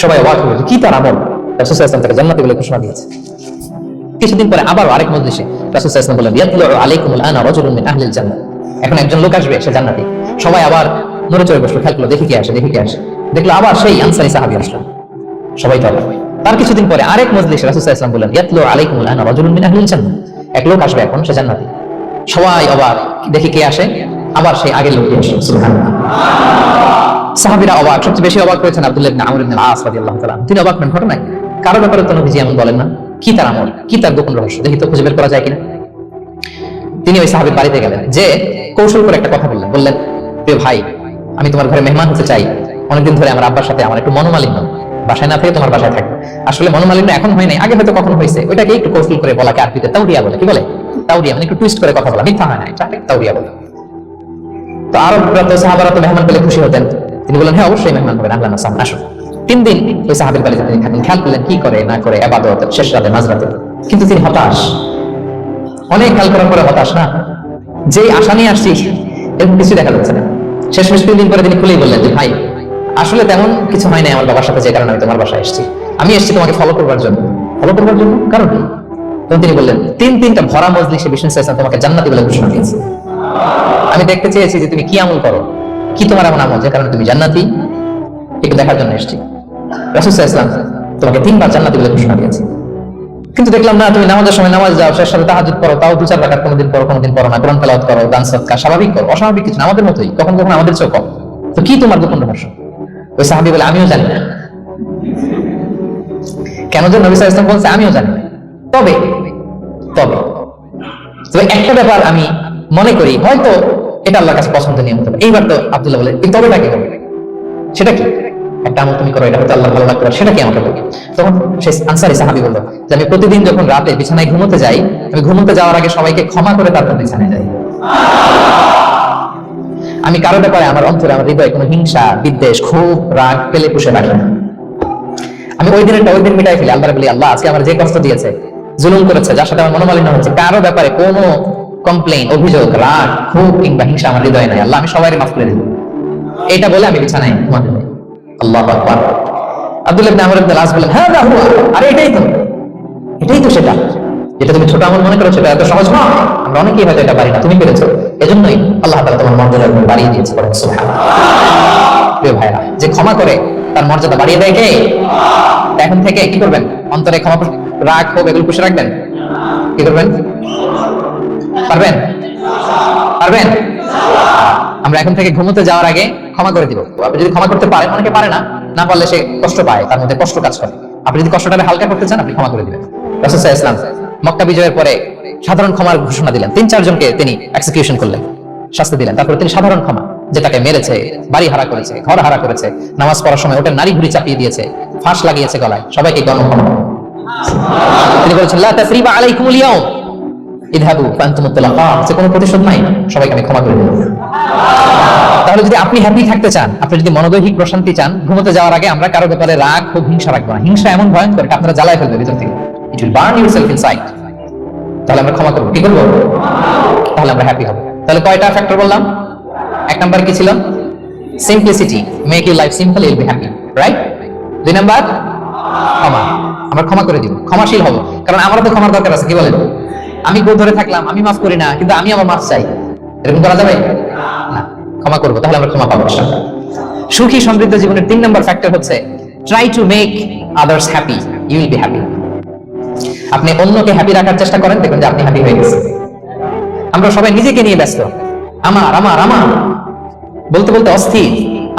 সবাই অবাক হয়ে কি তার আমল? রাসূল সাল্লাল্লাহু আলাইহি ওয়াসাল্লাম তাকে জান্নাতি বলে ঘোষণা দিয়েছে। কিছুদিন পরে আবার আরেক মজলিসে রাসূল সাল্লাল্লাহু আলাইহি ওয়াসাল্লাম বললেন, ইয়াতলু আলাইকুমুল আনা রাজুলুন মিন আহলিল জান্নাহ। এখন একজন লোক আসবে, সে জান্নাতি। সবাই আবার নড়ে চড়ে বসলো, খেয়াল করলো, দেখি কে আসে, দেখি কে আসে। দেখলো আবার সেই আনসারী সাহাবী আসলো। সবাই তো অবাক। তার কিছুদিন পরে আরেক মজলিসে রাসূল সাল্লাল্লাহু আলাইহি ওয়াসাল্লাম বললেন, ইয়াতলু আলাইকুমুল আনা রাজুলুন মিন আহলিল জান্নাহ। এক লোক আসবে এখন, সে জান্নাতি। সবাই অবাক, দেখি কে আসে, আবার সেই আগের লোকটি আসে। সুবহানাল্লাহ। সাহাবীরা অবাক। সবচেয়ে বেশি অবাক হয়েছেন আব্দুল্লাহ ইবনে আমর ইবনে আল-আস রাদিয়াল্লাহু তাআলা। তিনি অবাক হলেন, ঘটনা কি? কারো ব্যাপারে তো নবীজি এমন বলেন না, কি তার আমল, কি তার গোপন রহস্য, দেখি তো খুঁজে বের করা যায় কিনা। তিনি ওই সাহাবীর বাড়িতে গেলেন, যে কৌশল করে একটা কথা বললেন, প্রিয় ভাই, আমি তোমার ঘরে মেহমান হতে চাই। অনেকদিন ধরে আমার আব্বার সাথে আমার একটু মনোমালিন্য, বাসায় না থেকে তোমার বাসায় থাকবো। আসলে মনোমালিন্য এখন হয় নাই, আগে হয়তো কখনো হয়েছে। ওইটাকে একটু কৌশল করে বলাকে আরবিতে তাওরিয়া বলে। কি বলে? তাওরিয়া, মানে একটু টুইস্ট করে কথা বলা, মিথ্যা হয় না, এটাকে তাওরিয়া বলে। তো আরবরা তো সাহাবারা তো মেহমান পেলে খুশি হতেন। তিনি বললেন, হ্যাঁ অবশ্যই মেহমান হবেন, আহলান ওয়া সাহলান, আসুন। 3 দিন ওই সাহাবীর বাড়িতে তিনি থাকেন। খেয়াল করলেন কি করে না করে, ইবাদত, শেষ রাতে, মাঝরাতে। কিন্তু তিনি হতাশ, অনেক খেয়াল করার পরে হতাশ, না যে আশা নিয়ে আসছি এরকম কিছু দেখা যাচ্ছে না। শেষমেশ 3 দিন পরে তিনি খুলেই বললেন যে, ভাই আসলে তেমন কিছু হয় নাই আমার বাবার সাথে, যে কারণে আমি তোমার বাসায় এসেছি। আমি এসেছি তোমাকে ফলো করবার জন্য। ফলো করবার জন্য কারণ কি? তখন তিনি বললেন, 3টা ভরা মজলিসে বিষ্ণু ইসলাম তোমাকে জান্নাতি বলে ঘোষণা দিয়েছে। আমি দেখতে চেয়েছি যে তুমি কি আমল করো, কি তোমার এমন আমল যে কারণে তুমি জান্নাতি, একটু দেখার জন্য এসেছি। রাসূল সাল্লাল্লাহু আলাইহি ওয়াসাল্লাম তোমাকে 3 বার জান্নাতি বলে ঘোষণা দিয়েছে, কিন্তু দেখলাম না, তুমি নামাজের সময় নামাজ যাও, শেষ সাথে তাহাজ্জুদ পড়ো, তাও 2-4 রাকাত, কোনোদিন পড়ো না, কোরআন তেলাওয়াত করো, দান সদকা স্বাভাবিক করো, অস্বাভাবিক কিছু না, আমাদের মতোই, কখন কখন আমাদের চেয়েও কম। তো কি তোমার গোপন রহস্য? ওই সাহাবী বলে, আমিও জানি না। কেন যে নবী সাল্লাল্লাহু আলাইহি ওয়াসাল্লাম বলছে আমিও জানি না। তবে একটা ব্যাপার আমি মনে করি, হয়তো এটা আল্লাহর কাছে পছন্দনীয় হতে পারে। এইবার তো আব্দুল্লাহ বলে, এই তবেটা কি হবে? সেটা কি? একটা আমল তুমি করো, এটা হয়তো আল্লাহ ভালো লাগতে পারে, সেটা কি আমাকে বলো। তখন সেই আনসারী সাহাবী বলল যে, আমি প্রতিদিন যখন রাতে বিছানায় ঘুমোতে যাই, আমি ঘুমোতে যাওয়ার আগে সবাইকে ক্ষমা করে তারপর বিছানায় যাই। আমি কারো ব্যাপারে আমার অন্তরে, আমার হৃদয়ে কোনো হিংসা, বিদ্বেষ, ক্ষোভ, রাগ ফেলে পুষে রাখি না। আমি ওই দিন মিটাই ফেলি। আল্লাহর বলি, আল্লাহ আজকে আমার যে কষ্ট দিয়েছে, জুলুম করেছে, যার সাথে আমার মনোমালিন্য হচ্ছে, কারো ব্যাপারে কোনো কমপ্লেইন, অভিযোগ, রাগ, ক্ষোভ কিংবা হিংসা আমার হৃদয়ে নাই, আল্লাহ আমি সবাইকে মাফ করে দেব। এটা বলে আমি বিছানায় ঘুমাতে যাই। আল্লাহু আকবার। আব্দুল্লাহ ইবনে আমর ইবনে আল-আস বলেন, হ্যাঁ আরে এটাই তো সেটা, যেটা তুমি ছোট আমল মনে করো, সেটা এত সহজ নয়। আমরা অনেকেই হয়তো এটা পারি না, তুমি পেরেছো, এজন্যই আল্লাহ তাআলা তোমার মর্যাদা বাড়িয়ে দিয়েছে। বলেন সুবহানাল্লাহ। প্রিয় ভাইরা, যে ক্ষমা করে তার মর্যাদা বাড়িয়ে দেয় কে? এখন থেকে কি করবেন? অন্তরে ক্ষমা, রাগ, ক্ষোভ এগুলো পুষে রাখবেন? কি করবেন? পারবেন? পারবেন? আমরা এখন থেকে ঘুমোতে যাওয়ার আগে ক্ষমা করে দিব। আপনি যদি ক্ষমা করতে পারেন, অনেকে পারে না, না পারলে সে কষ্ট পায়, তার মধ্যে কষ্ট কাজ করে। আপনি যদি কষ্টটাকে হালকা করতে চান, আপনি ক্ষমা করে দিবেন। রাসূল সাল্লাল্লাহু আলাইহি ওয়াসাল্লাম মক্কা বিজয়ের পরে সাধারণ ক্ষমার ঘোষণা দিলেন। 3-4 জনকে তিনি এক্সিকিউশন করলেন, শাস্তি দিলেন। তারপরে তিনি সাধারণ ক্ষমা, যেটাকে মেরেছে, বাড়ি হারা করেছে, ঘর হারা করেছে, নামাজ পড়ার সময় ওটা নারী ঘুরি চাপিয়ে দিয়েছে, ফাঁস লাগিয়েছে গলায়, সবাইকে গণক্ষমা। তিনি বলেছেন লা তাসরিবা আলাইকুমুল ইয়াউম ইযহাবু ফাআনতুমুত তালাকা, যে কোনো প্রতিশোধ নাই, সবাইকে আমি ক্ষমা করে দিলাম। তাহলে যদি আপনি হ্যাপি থাকতে চান, আপনি যদি মনোদৈহিক প্রশান্তি চান, ঘুমোতে যাওয়ার আগে আমরা কারো ব্যাপারে রাগ ও হিংসা রাখবো না। হিংসা এমন ভয়ঙ্কর, আপনারা জ্বালায় ফেলবে ভিতর থেকে, it will burn yourself inside. তাহলে আমরা ক্ষমা করবো, কি করবো? তাহলে আমরা হ্যাপি হবো। তাহলে কয়টা ফ্যাক্টর বললাম? 1 নাম্বার কি ছিল? Simplicity, make your life simple, Yule be happy, right? 2 number ক্ষমা, আমরা ক্ষমা করে দিব, ক্ষমাশীল হব। কারণ আমারও তো ক্ষমার দরকার আছে, কি বলেন? আমি গোল ধরে থাকলাম, আমি মাফ করি না, কিন্তু আমি আমার মাফ চাই, এরকম করা যাবে না? ক্ষমা করবো, তাহলে আমরা ক্ষমা পাবো ইনশাআল্লাহ। সুখী সমৃদ্ধ জীবনের 3 নাম্বার ফ্যাক্টর হচ্ছে try to make others happy, you will be happy. আপনি অন্যকে হ্যাপি রাখার চেষ্টা করেন, দেখবেন যে আপনি হ্যাপি হয়ে গেছেন। আমরা সবাই নিজেকে নিয়ে ব্যস্ত, আমার আমার আমার বলতে বলতে অস্থির,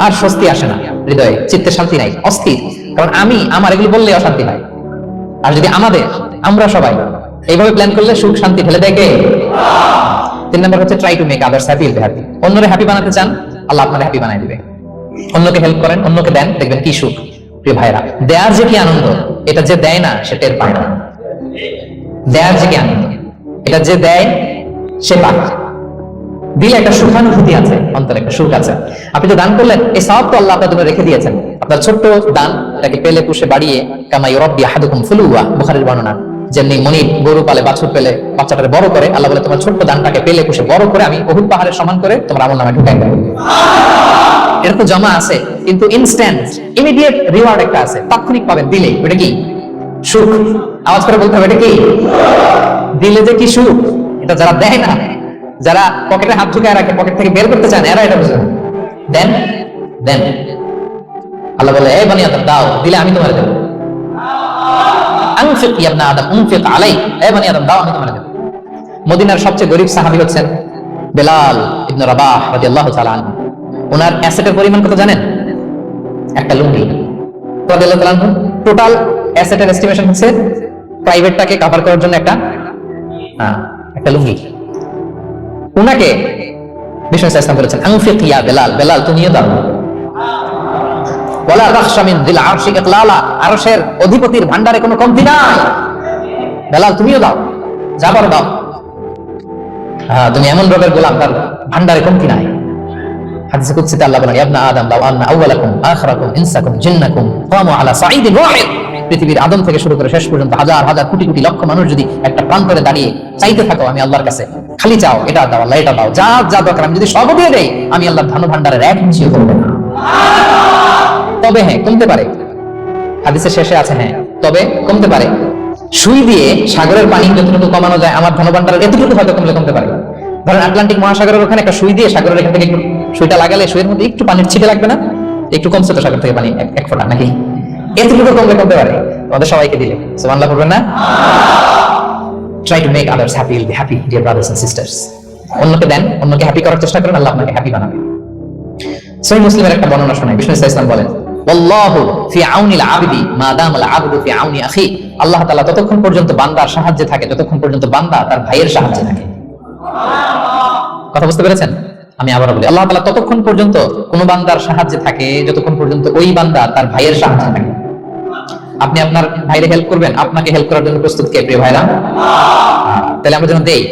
আর স্বস্তি আসে না হৃদয়ে, চিত্তে শান্তি নাই, অস্থির। কারণ আমি আমার এগুলো বললে অশান্তি হয়। আর যদি আমাদের, আমরা সবাই এইভাবে প্ল্যান করলে সুখ শান্তি ঢেলে দেয় কে? 3 নাম্বার হচ্ছে try to make others happy, will be happy. অন্যরে হ্যাপি বানাতে চান, আল্লাহ আপনাকে হ্যাপি বানায় দিবে। অন্যকে হেল্প করেন, অন্যকে দেন, দেখবেন কি সুখ। প্রিয় ভাইরা, দেয়ার যে কি আনন্দ, এটা যে দেয় না সে টের পায় না। দেয়ার যে কি আনন্দ, এটা যে দেয় সে পায়। দিলে একটা সুখানুভূতি আছে, অন্তরে একটা সুখ আছে। আপনি তো দান করলেন, এই সওয়াব তো আল্লাহ আপনার জন্য রেখে দিয়েছেন। আপনার ছোট্ট দান, এটাকে পেলে পুষে বাড়িয়ে, কামা ইউরাব্বি আহাদুকুম ফুলুয়া, বুখারীর বর্ণনা, যেমনি মনিব গরু পালে, বাছুর পেলে বাচ্চাটাকে বড় করে, আল্লাহ বলে তোমার ছোট্ট দানটাকে পেলে পুষে বড় করে আমি উহুদ পাহাড়ের সমান করে তোমার আমলনামায় ঢুকাই দেব। এটা তো জমা আছে, কিন্তু ইনস্ট্যান্ট ইমিডিয়েট রিওয়ার্ড একটা আছে, তাৎক্ষণিক পাবেন দিলে। ওটা কি? সুখ। আওয়াজ করে বলতে হবে, এটা কি? দিলে যে কি সুখ, এটা যারা দেয় না, যারা পকেটে হাত ঢুকায় রাখে, পকেট থেকে বের করতে চান, এরা এটা বুঝে না। দেন দেন, আল্লাহ বলে এই বানি আদম দাও, দিলে আমি তোমার দেব। আনফিক ইয়া ইবনা আদম উনফিক আলাই, এই বানি আদম দাও, আমি তোমার দেব। মদিনার সবচেয়ে গরীব সাহাবী হচ্ছেন বেলাল ইবনে রাবাহ রাদিয়াল্লাহু তাআলা আনহু। ওনার অ্যাসেটের পরিমাণ কত জানেন? একটা লুঙ্গি। রাদিয়াল্লাহু তাআলা আনহু টোটাল অ্যাসেটের এস্টিমেশন হচ্ছে প্রাইভেটটাকে কভার করার জন্য একটা লুঙ্গি। উনাকে বিষ্ণু সাল্লাল্লাহু বলেছেন আনফিক ইয়া বেলাল, বেলাল তুমিও দাও। ওয়ালা তাখশা মিন যিল আরশি ইকলালা, আরশের অধিপতির ভান্ডারে কোনো কমতি নাই, বেলাল তুমিও দাও, যাবার দাও। তুমি এমন রবের গোলাম, তার ভান্ডারে কমতি নাই। হাদিসে কুদসিতে আল্লাহ বলেন ইয়া ইবনা আদম লাউ আন্না আউওয়ালাকুম আখিরাকুম ইনসাকুম জিন্নাকুম কামু আলা সাঈদিন ওয়াহিদ, পৃথিবীর আদম থেকে শুরু করে শেষ পর্যন্ত হাজার হাজার কোটি কোটি লক্ষ মানুষ যদি একটা প্রান্তরে দাঁড়িয়ে চাইতে থাকো আমি আল্লাহর কাছে, খালি চাও এটা দাও আল্লাহ, এটা দাও, যা যা দরকার আমি যদি সব দিয়ে দেই, আমি আল্লাহর ধন ভান্ডারের এক ইঞ্চিও কমবে না। তবে হ্যাঁ, কমতে পারে। হাদিসের শেষে আছে হ্যাঁ, তবে কমতে পারে। সুই দিয়ে সাগরের পানি যতটুকু কমানো যায়, আমার ধন ভান্ডারের এতটুকু হয়তো কমতে পারে। ধরেন আটলান্টিক মহাসাগরের ওখানে একটা সুই দিয়ে সাগরের এখান থেকে একটু সুইটা লাগালে সুইয়ের মধ্যে একটু পানির ছিটে লাগবে না? একটু কমছে তো সাগর থেকে পানি, এক ফোঁটা নাকি? এতটুকু কমতে পারে। আমাদের সবাইকে দিলে সুবহানাল্লাহ পড়বেন না? Try to make others happy, you'll be happy, dear brothers and sisters. অন্যকে দেন, অন্যকে হ্যাপি করার চেষ্টা করেন, আল্লাহ আপনাকে হ্যাপি বানাবে। সহিহ মুসলিমের একটা বর্ণনা শোনাই, বিষ্ণু ইসলাম বলেন ওয়াল্লাহু ফি আউনিল আবদি মা দামাল আবদু ফি আউনি আখি, আল্লাহ তাআলা ততক্ষণ পর্যন্ত বান্দার সাহায্যে থাকে যতক্ষণ পর্যন্ত বান্দা তার ভাইয়ের সাহায্যে থাকে। কথা বুঝতে পেরেছেন? আমি আবারো বলি, আল্লাহ তাআলা ততক্ষণ পর্যন্ত কোন বান্দার সাহায্যে থাকে যতক্ষণ পর্যন্ত ওই বান্দা তার ভাইয়ের সাহায্যে থাকে। আপনি আপনার ভাইরে হেল্প করবেন, আপনাকে হেল্প করার জন্য প্রস্তুত কে প্রিয় ভাইরা? তাহলে আমরা যেন দেই,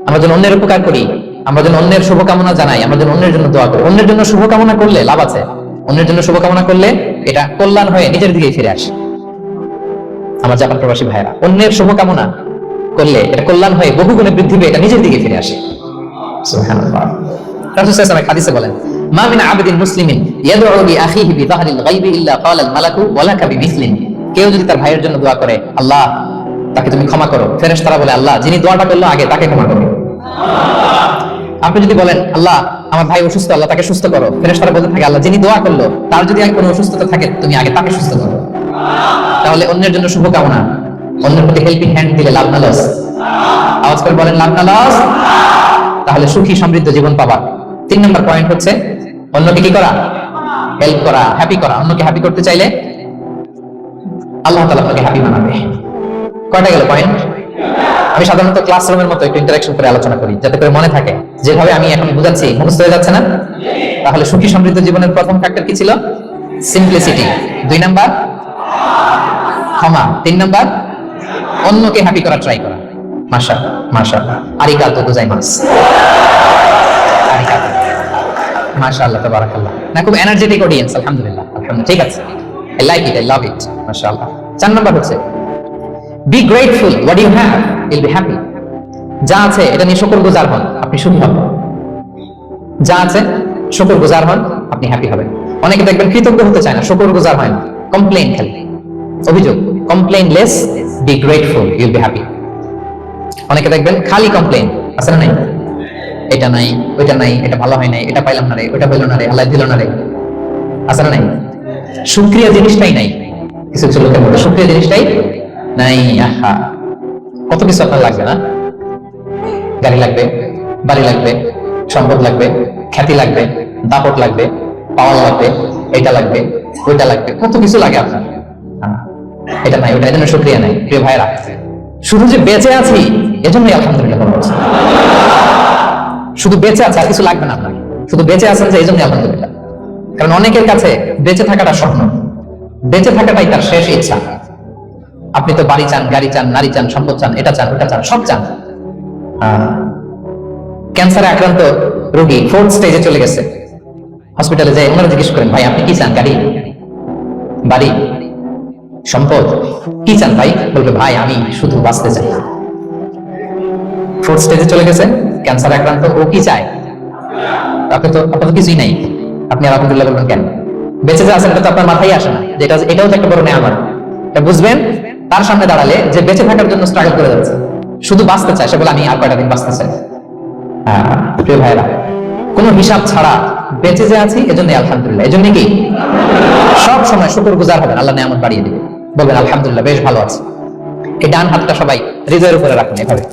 আমরা যেন অন্যের উপকার করি, আমরা যেন অন্যের শুভকামনা জানাই, আমরা যেন অন্যের জন্য দোয়া করি। অন্যের জন্য শুভকামনা করলে লাভ আছে, অন্যের জন্য শুভকামনা করলে এটা কল্যাণ হয়ে নিজের দিকেই ফিরে আসে। আমার জাপান প্রবাসী ভাইরা, অন্যের শুভকামনা করলে এটা কল্যাণ হয়ে বহুগুণে বৃদ্ধি পেয়ে এটা নিজের দিকে ফিরে আসে। সুবহানাল্লাহ। রাসূল সাল্লাল্লাহু আলাইহি ওয়াসাল্লাম হাদিসে বলেন মা মিন আবদিন মুসলিমিন ইয়াদউ লিআখিহি বিযাহরিল গায়বি ইল্লা ক্বালাল মালাকু ওয়ালাকা বিমিসলিন, কেউ যদি তার ভাইয়ের জন্য দোয়া করে আল্লাহ তাকে তুমি ক্ষমা করো, ফেরেশতারা বলে আল্লাহ যিনি দোয়াটা করলো আগে তাকে ক্ষমা করো। আপনি যদি বলেন আল্লাহ আমার ভাই অসুস্থ, আল্লাহ তাকে সুস্থ করো, ফেরেশতারা বলতে থাকে আল্লাহ যিনি দোয়া করলো তার যদি কোনো অসুস্থতা থাকে তুমি আগে তাকে সুস্থ করো। তাহলে অন্যের জন্য শুভকামনা, অন্যের প্রতি হেল্পিং হ্যান্ড দিলে লাভ না লস? আওয়াজ করে বলেন লাভ না লস? তাহলে সুখী সমৃদ্ধ জীবন পাবা। 3 নম্বর পয়েন্ট হচ্ছে অন্যকে কি করা? হেল্প করা, হ্যাপি করা। অন্যকে হ্যাপি করতে চাইলে আল্লাহ তাআলা আপনাকে হ্যাপি বানাবে। কয়টা গেল পয়েন্ট? আমি সাধারণত ক্লাসরুমের মতো একটু ইন্টারঅ্যাকশন করে আলোচনা করি যাতে করে মনে থাকে। যেভাবে আমি এখন বুঝাচ্ছি মুখস্থ হয়ে যাচ্ছে না? তাহলে সুখী সমৃদ্ধ জীবনের প্রথম ফ্যাক্টর কি ছিল? সিম্পলিসিটি। 2 নাম্বার ক্ষমা। 3 নাম্বার অন্যকে হ্যাপি করার ট্রাই করা। মাশাআল্লাহ মাশাআল্লাহ, আরিগাতো গোজাইমাস। আরিগাতো, মাশাআল্লাহ, তাবারাকাল্লাহ। না, খুব এনার্জেটিক অডিয়েন্স, আলহামদুলিল্লাহ আলহামদুলিল্লাহ, ঠিক আছে, I like it, I love it, মাশাআল্লাহ। 4 নাম্বার হচ্ছে be grateful what you have, you'll be happy. যা আছে এটা নিয়ে শুকরগুজার হন, আপনি সুখী হবেন। যা আছে শুকরগুজার হন, আপনি হ্যাপি হবেন। অনেকে দেখবেন কৃতজ্ঞ হতে চায় না, শুকরগুজার হয় না, কমপ্লেইন খালি, অভিযোগ। Complain less, be grateful, Yule be happy. অনেকে দেখবেন খালি কমপ্লেইন, আছে না নাই? এটা নাই, ওইটা নাই, এটা ভালো হয় নাই, এটা পাইলাম না রে, ওইটা পাইলাম না রে, আল্লাহ দিল না রে, আছে না নাই? শুকরিয়া জিনিসটাই নাই কিছু কিছু লোকের মধ্যে, শুকরিয়া জিনিসটাই নাই। আহা, কত কিছু আপনার লাগবে না? গাড়ি লাগবে, বাড়ি লাগবে, সম্পদ লাগবে, খ্যাতি লাগবে, দাপট লাগবে, পাওয়ার লাগবে, এটা লাগবে, ওইটা লাগবে, কত কিছু লাগে আপনার। এটা নাই, ওইটা, এজন্য শুকরিয়া নাই। প্রিয় ভাইরা, শুধু যে বেঁচে আছি এজন্যই আলহামদুলিল্লাহ বলা হচ্ছে। শুধু বেঁচে আছে, আর কিছু লাগবে না আপনার, শুধু বেঁচে আছেন যে এই জন্যই আলহামদুলিল্লাহ। কারণ অনেকের কাছে বেঁচে থাকাটা স্বপ্ন, বেঁচে থাকাটাই তার শেষ ইচ্ছা। আপনি তো বাড়ি চান, গাড়ি চান, নারী চান, সম্পদ চান, এটা চান, ওটা চান, সব চান। ক্যান্সারে আক্রান্ত রোগী 4th স্টেজে চলে গেছে, হসপিটালে যায়, ওনারা জিজ্ঞেস করেন ভাই আপনি কি চান? গাড়ি, বাড়ি, সম্পদ, কি চান ভাই? বলবে ভাই আমি শুধু বাঁচতে চাই। 4th স্টেজে চলে গেছে, ক্যান্সার আক্রান্ত, ও কি চায়? আপনি তো কিছুই নাই, আপনি আলহামদুলিল্লাহ বলবেন কেন? বেঁচে যে আছেন এটা তো আপনার মাথায় আসে না, যেটা এটাও তো একটা বড় নেয়ামত। এটা বুঝবেন তার সামনে দাঁড়ালে যে বেঁচে থাকার জন্য স্ট্রাগল করে যাচ্ছে, শুধু বাঁচতে চায়, সে বলে আমি আর কয়টা দিন বাঁচতে চাই। প্রিয় ভাইরা, কোনো হিসাব ছাড়া বেঁচে যে আছি এজন্য আলহামদুলিল্লাহ। এজন্য কি সব সময় শুকরগুজার হবেন, আল্লাহ নিয়ামত বাড়িয়ে দিবে, বলবেন আলহামদুলিল্লাহ বেশ ভালো আছে। এই ডান হাতটা সবাই হৃদয়ের উপরে রাখুন, এভাবে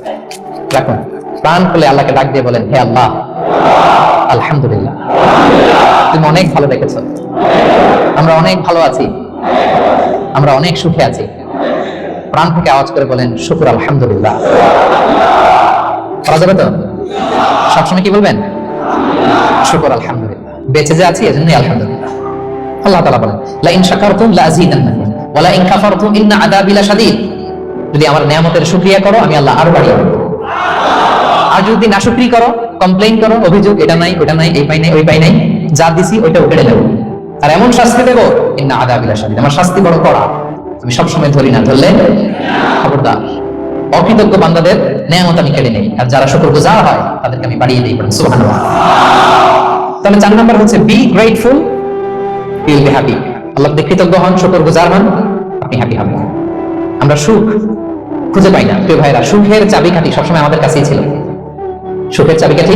রাখুন, প্রাণ খুলে আল্লাহকে ডাক দিয়ে বলেন হে আল্লাহ আলহামদুলিল্লাহ, তুমি অনেক ভালো রেখেছো, আমরা অনেক ভালো আছি, আমরা অনেক সুখে আছি। প্রাণ থেকে আওয়াজ করে বলেন শুকর আলহামদুলিল্লাহ। করা যাবে তো? সবসময় কি বলবেন? শুকর আলহামদুলিল্লাহ, বেঁচে যে আছি এজন্যই আলহামদুলিল্লাহ। আল্লাহ তাআলা বলেন লা ইন শাকারতুম লা আযীদান্নাকুম ওয়া লা ইন কাফারতুম ইন্না আযাবি লাশাদীদ। যদি আমার নিয়ামতের শুকরিয়া করো আমি আল্লাহ আরো বাড়িয়ে দেব, আর যদি নাশুকরি করো, কমপ্লেইন করো, অভিযোগ, এটা নাই, ওটা নাই, এই পাই নাই, ওই পাই নাই, যা দিছি ওইটা উঠে দেব, আর এমন শাস্তি দেব ইন্না আযাবি লাশাদীদ, আমার শাস্তি বড় কড়া, আমি সবসময় ধরি না, ধরলে খবরদার। অকৃতজ্ঞ বান্দাদের নিয়ামত আমি কেড়ে নেই, আর যারা শুকরগুজার হয় তাদেরকে আমি বাড়িয়ে দিই, সুবহানাল্লাহ। তাহলে 4 নাম্বার হচ্ছে be grateful, you will be happy. আল্লাহর প্রতি কৃতজ্ঞ হন, শুকরগুজার হন, আপনি হ্যাপি হবেন। আমরা সুখ খুঁজে পাই না প্রিয় ভাইরা, সুখের চাবিকাঠি সবসময় আমাদের কাছেই ছিল, সুখের চাবিকাঠি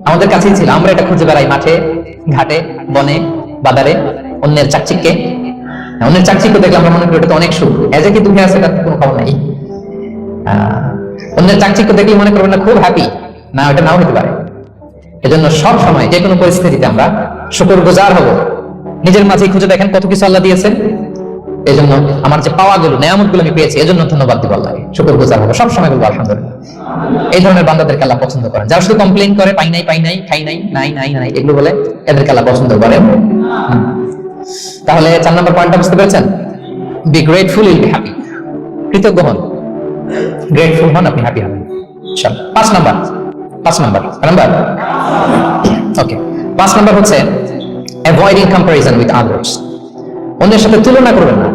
আমাদের কাছেই ছিল। আমরা এটা খুঁজে বেড়াই মাঠে, ঘাটে, বনে, বাজারে, অন্যের চাকচিক্যে। অন্যের চাকচিক্য দেখলে আমরা মনে করি এটা তো অনেক সুখ, এজে কি দুঃখে আছে তার কোনো খবর নাই। অন্যের চাকচিক্য দেখলে মনে করবেন না খুব হ্যাপি, না, ওটা নাও হতে পারে। এজন্য সব সময় যে কোনো পরিস্থিতিতে আমরা শুকরগুজার হব। নিজের মাঝে খুঁজে দেখেন কত কিছু আল্লাহ দিয়েছেন, এই জন্য আমার যে পাওয়াগুলো, নিয়ামতগুলো আমি পেয়েছি, এজন্য ধন্যবাদ দিব আল্লাহকে, শুকরগুজার হবো, সব সময় বলবো আলহামদুলিল্লাহ। এই ধরনের বান্দাদেরকে আল্লাহ পছন্দ করেন। যারা শুধু কমপ্লেইন করে পাই নাই, পাই নাই, খাই নাই, নাই নাই নাই এগুলো বলে, এদেরকে আল্লাহ পছন্দ করেন। তাহলে 4 নম্বর পয়েন্টটা বুঝতে পেরেছেন? Be grateful, Yule be happy. কৃতজ্ঞ হন, গ্রেটফুল হন, আপনি হ্যাপি হবেন। চল 5 নাম্বার ওকে, 5 নাম্বার হচ্ছে অ্যাভয়েডিং কম্প্যারিজন উইথ আদার্স। অন্যের সাথে তুলনা করবেন না,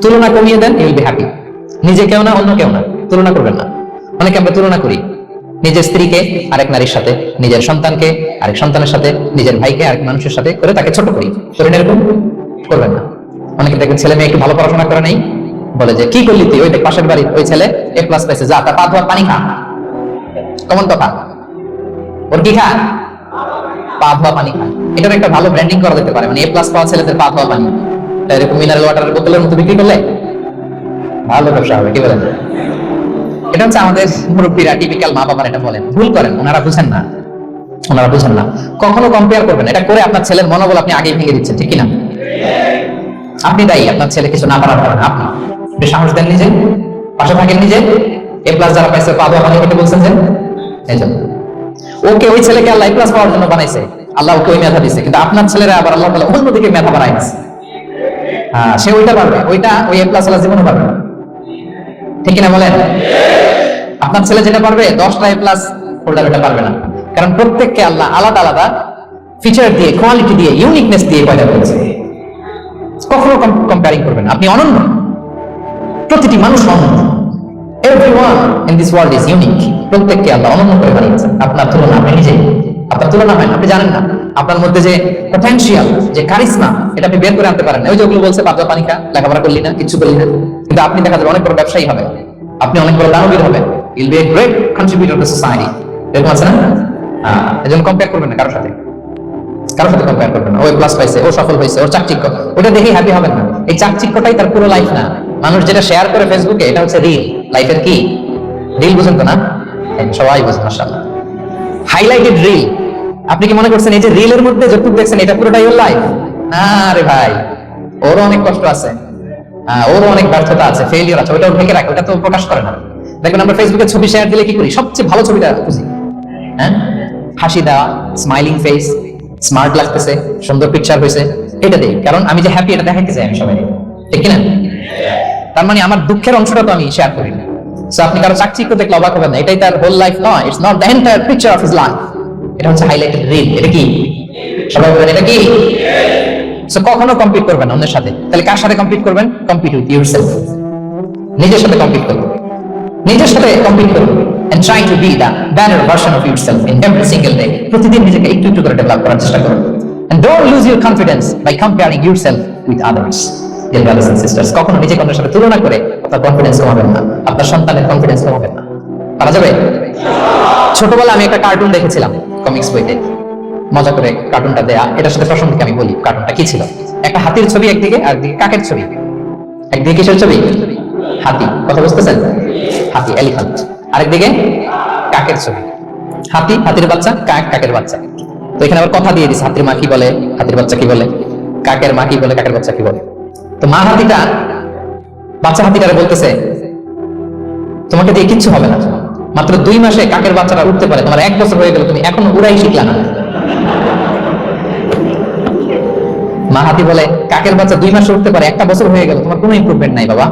তুলনা কমিয়ে দেন, ইউল বি হ্যাপি। নিজে কেউ না, অন্য কেউ না, তুলনা করবেন না। অনেকে আমরা তুলনা করি নিজের স্ত্রীকে আরেক নারীর সাথে, নিজের সন্তানকে আরেক সন্তানের সাথে, নিজের ভাইকে আরেক মানুষের সাথে করে তাকে ছোট করি। এরকম করবেন না। অনেকে দেখবেন ছেলে মেয়ে একটু ভালো পড়াশোনা করে নাই, বলে যে কি করলি তুই, ওই দেখ পাশের বাড়ির ওই ছেলে A+ পাইছে, যা তার পা ধোয়ার পানি খা। কমন কথা, ওর কি খান? পা ধোয়া পানি খান। এটার একটা ভালো ব্র্যান্ডিং করা যেতে পারে, মানে A+ পাওয়া ছেলেদের পা ধোয়া পানি, এরকম মিনারেল ওয়াটারের বোতলের মতো বিক্রি করলে ভালো ব্যবসা হবে, কি বলেন? এটা হচ্ছে আমাদের মুরব্বীরা, টিপিক্যাল মা বাবার এটা বলেন, ভুল করেন, ওনারা বুঝেন না, ওনারা বুঝেন না। কখনো কম্পেয়ার করবেন, এটা করে আপনার ছেলের মনোবল আপনি আগেই ভেঙে দিচ্ছেন, ঠিক কিনা? আপনি দায়ী আপনার ছেলে কিছু না পারার কারণে। আপনি সাহস দেন নিজে, পাশে থাকেন নিজে। A+ যারা পাইছে পা ধোয়া পানি খেতে বলছেন যে, এই জন্য ওকে, ওই ছেলেকে আল্লাহ A+ পাওয়ার জন্য বানাইছে, আল্লাহ ওকে ওই মেধা দিচ্ছে, কিন্তু আপনার ছেলেরা আবার আল্লাহ তাআলা অন্যদিকে মেধা বানাইছে। সে ওইটা পারবে, ওইটা ওই A+ আল্লাহ জীবনে পারবে না, ঠিক কিনা বলেন? আপনার ছেলে যেটা পারবে 10টা A+ হোল্ডার এটা পারবে না, কারণ প্রত্যেককে আল্লাহ আলাদা আলাদা ফিচার দিয়ে, কোয়ালিটি দিয়ে, ইউনিকনেস দিয়ে পয়দা করেছে। কখনো কম্পেয়ারিং করবেন না, আপনি অনন্য, প্রতিটি মানুষ অনন্য। Everyone in this world is unique. প্রত্যেককে আল্লাহ অনন্য করে বানিয়েছেন। আপনার তুলনা আপনি নিজেই, আপনার তুলনা হয় না, আপনি জানেন না আপনার মধ্যে যে পটেনশিয়াল, যে কারিশমা, এটা আপনি বের করে আনতে পারেন না। ওই যে ওগুলো বলছে পাবদা পানি খা, লেখাপড়া করলি না, কিছু করলি না, কিন্তু আপনি দেখা যাবে অনেক বড় ব্যবসায়ী হবে, আপনি অনেক বড় দানবীর হবেন, you'll B a great contributor two society. এরকম আছে না? এজন্য কম্পেয়ার করবেন না কারোর সাথে, কারোর সাথে কম্পেয়ার করবেন না। ও A+ পাইছে, ও সফল হয়েছে, ওর চাকচিক্য, ওটা দেখেই হ্যাপি হবেন না। এই চাকচিক্যটাই তার পুরো লাইফ না। মানুষ যেটা শেয়ার করে ফেসবুকে, এটা হচ্ছে রিল লাইফের। কি রিল বুঝেন তো না? সবাই বুঝেন, মাশাআল্লাহ। Highlighted reel. আপনি কি মনে করছেন এই যে রিলের মধ্যে যতটুকু দেখছেন এটা পুরোটাই ওর লাইফ? না রে ভাই, ওরও অনেক কষ্ট আছে, ওরও অনেক ব্যর্থতা আছে, ফেলিয়ার আছে, ওটাও ঢেকে রাখে, ওটা তো প্রকাশ করে না। দেখবেন আমরা ফেসবুকে ছবি শেয়ার দিলে কি করি? সবচেয়ে ভালো ছবিটা খুঁজি, হ্যাঁ, হাসি দেওয়া, স্মাইলিং ফেস, স্মার্ট লাগতেছে, সুন্দর পিকচার হয়েছে, এটা দেই, কারণ আমি যে হ্যাপি এটা দেখাইতে চাই আমি সবাই, ঠিক কিনা? তার মানে আমার দুঃখের অংশটা তো আমি শেয়ার করি না। সো আপনি কারো চাকচিক্য দেখলে অবাক হবেন না, এটাই তার হোল লাইফ নয়। It's not the entire picture of his life. এটা হচ্ছে হাইলাইটেড রিল। এটা কি সবাই বলেন? এটা কি? সো কখনো কম্পিট করবেন অন্যের সাথে। তাহলে কার সাথে কম্পিট করবেন? Compete with yourself. নিজের সাথে কম্পিট করবেন, নিজের সাথে কম্পিট করবেন, and try to be the better version of yourself in every single day. প্রতিদিন নিজেকে একটু একটু করে ডেভেলপ করার চেষ্টা করুন, and don't lose your confidence by comparing yourself with others. Dear brothers and sisters, কখনো নিজেকে অন্যের সাথে তুলনা করে আপনার কনফিডেন্স কমাবেন না, আপনার সন্তানের কনফিডেন্স কমাবেন না। পারা যাবে? ছোটবেলায় আমি একটা কার্টুন দেখেছিলাম কমিক্স বইতে, মজা করে কার্টুনটা দেয়া, এটার সাথে প্রসঙ্গে আমি বলি কার্টুনটা কি ছিল। একটা হাতির ছবি একদিকে, আর একদিকে কাকের ছবি। একদিকে কিসের ছবি? হাতি, কথা বুঝতেছেন? হাতি, এলিফ্যান্ট। আরেকদিকে কাকের ছবি। হাতি, হাতির বাচ্চা, কাক, কাকের বাচ্চা। তো এখানে আবার কথা দিয়ে দিছে, হাতির মা কি বলে, হাতির বাচ্চা কি বলে, কাকের মা কি বলে, কাকের বাচ্চা কি বলে। তো মা হাতিটা বাচ্চা হাতিটারে বলতেছে, তোমাকে দিয়ে কিচ্ছু হবে না, মাত্র 2 মাসে কাকের বাচ্চাটা উঠতে পারে, তোমার 1 বছর হয়ে গেল, তুমি এখনো উড়াই শিখলা না। মা হাতি বলে, কাকের বাচ্চা 2 মাসে উঠতে পারে, 1 বছর হয়ে গেল, তোমার কোনো ইমপ্রুভমেন্ট নাই বাবা।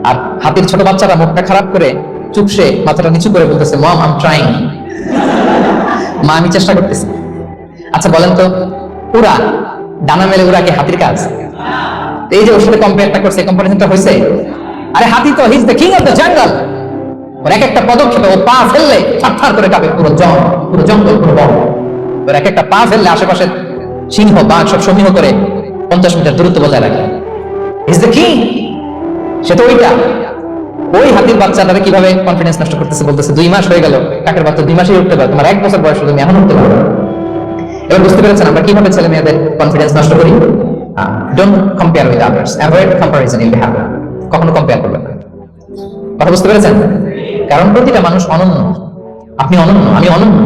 আর হাতির ছোট বাচ্চারা মুখটা খারাপ করে চুপসে মাথাটা নিচু করে বলতেছে, মম আই এম ট্রাইং, মা আমি চেষ্টা করতেছি। আচ্ছা বলেন তো, উড়া, ডানা মেলে উড়া কি হাতির কাজ? এই যে ওর সাথে কম্পেয়ারটা করছে, কম্পারিজনটা হয়েছে। আরে হাতি তো he is the king of the jungle. ওর এক একটা পদক্ষেপে ও পা ফেললে থারথার করে কাঁপে পুরো জঙ্গল, পুরো বন। ওর এক একটা পা ফেললে আশেপাশে সিংহ, বাঘ সব সমীহ করে 50 মিটার দূরত্ব বজায় রাখে। He is the king. সে তো ওইটা। ওই হাতির বাচ্চাটারে কিভাবে কনফিডেন্স নষ্ট করতেছে, বলতেছে 2 মাস হয়ে গেল, কাকের বাচ্চা 2 মাসেই উঠতে পারে, তোমার 1 বছর বয়স, তুমি এখন উঠতে পারো। এবার বুঝতে পেরেছেন আমরা কিভাবে ছেলে মেয়েদের কনফিডেন্স নষ্ট করি? Don't compare with others, avoid comparison in behaviour. কখনো কম্পেয়ার করবেন না। কথা বুঝতে পেরেছেন? কারণ প্রতিটা মানুষ অনন্য। আপনি অনন্য, আমি অনন্য।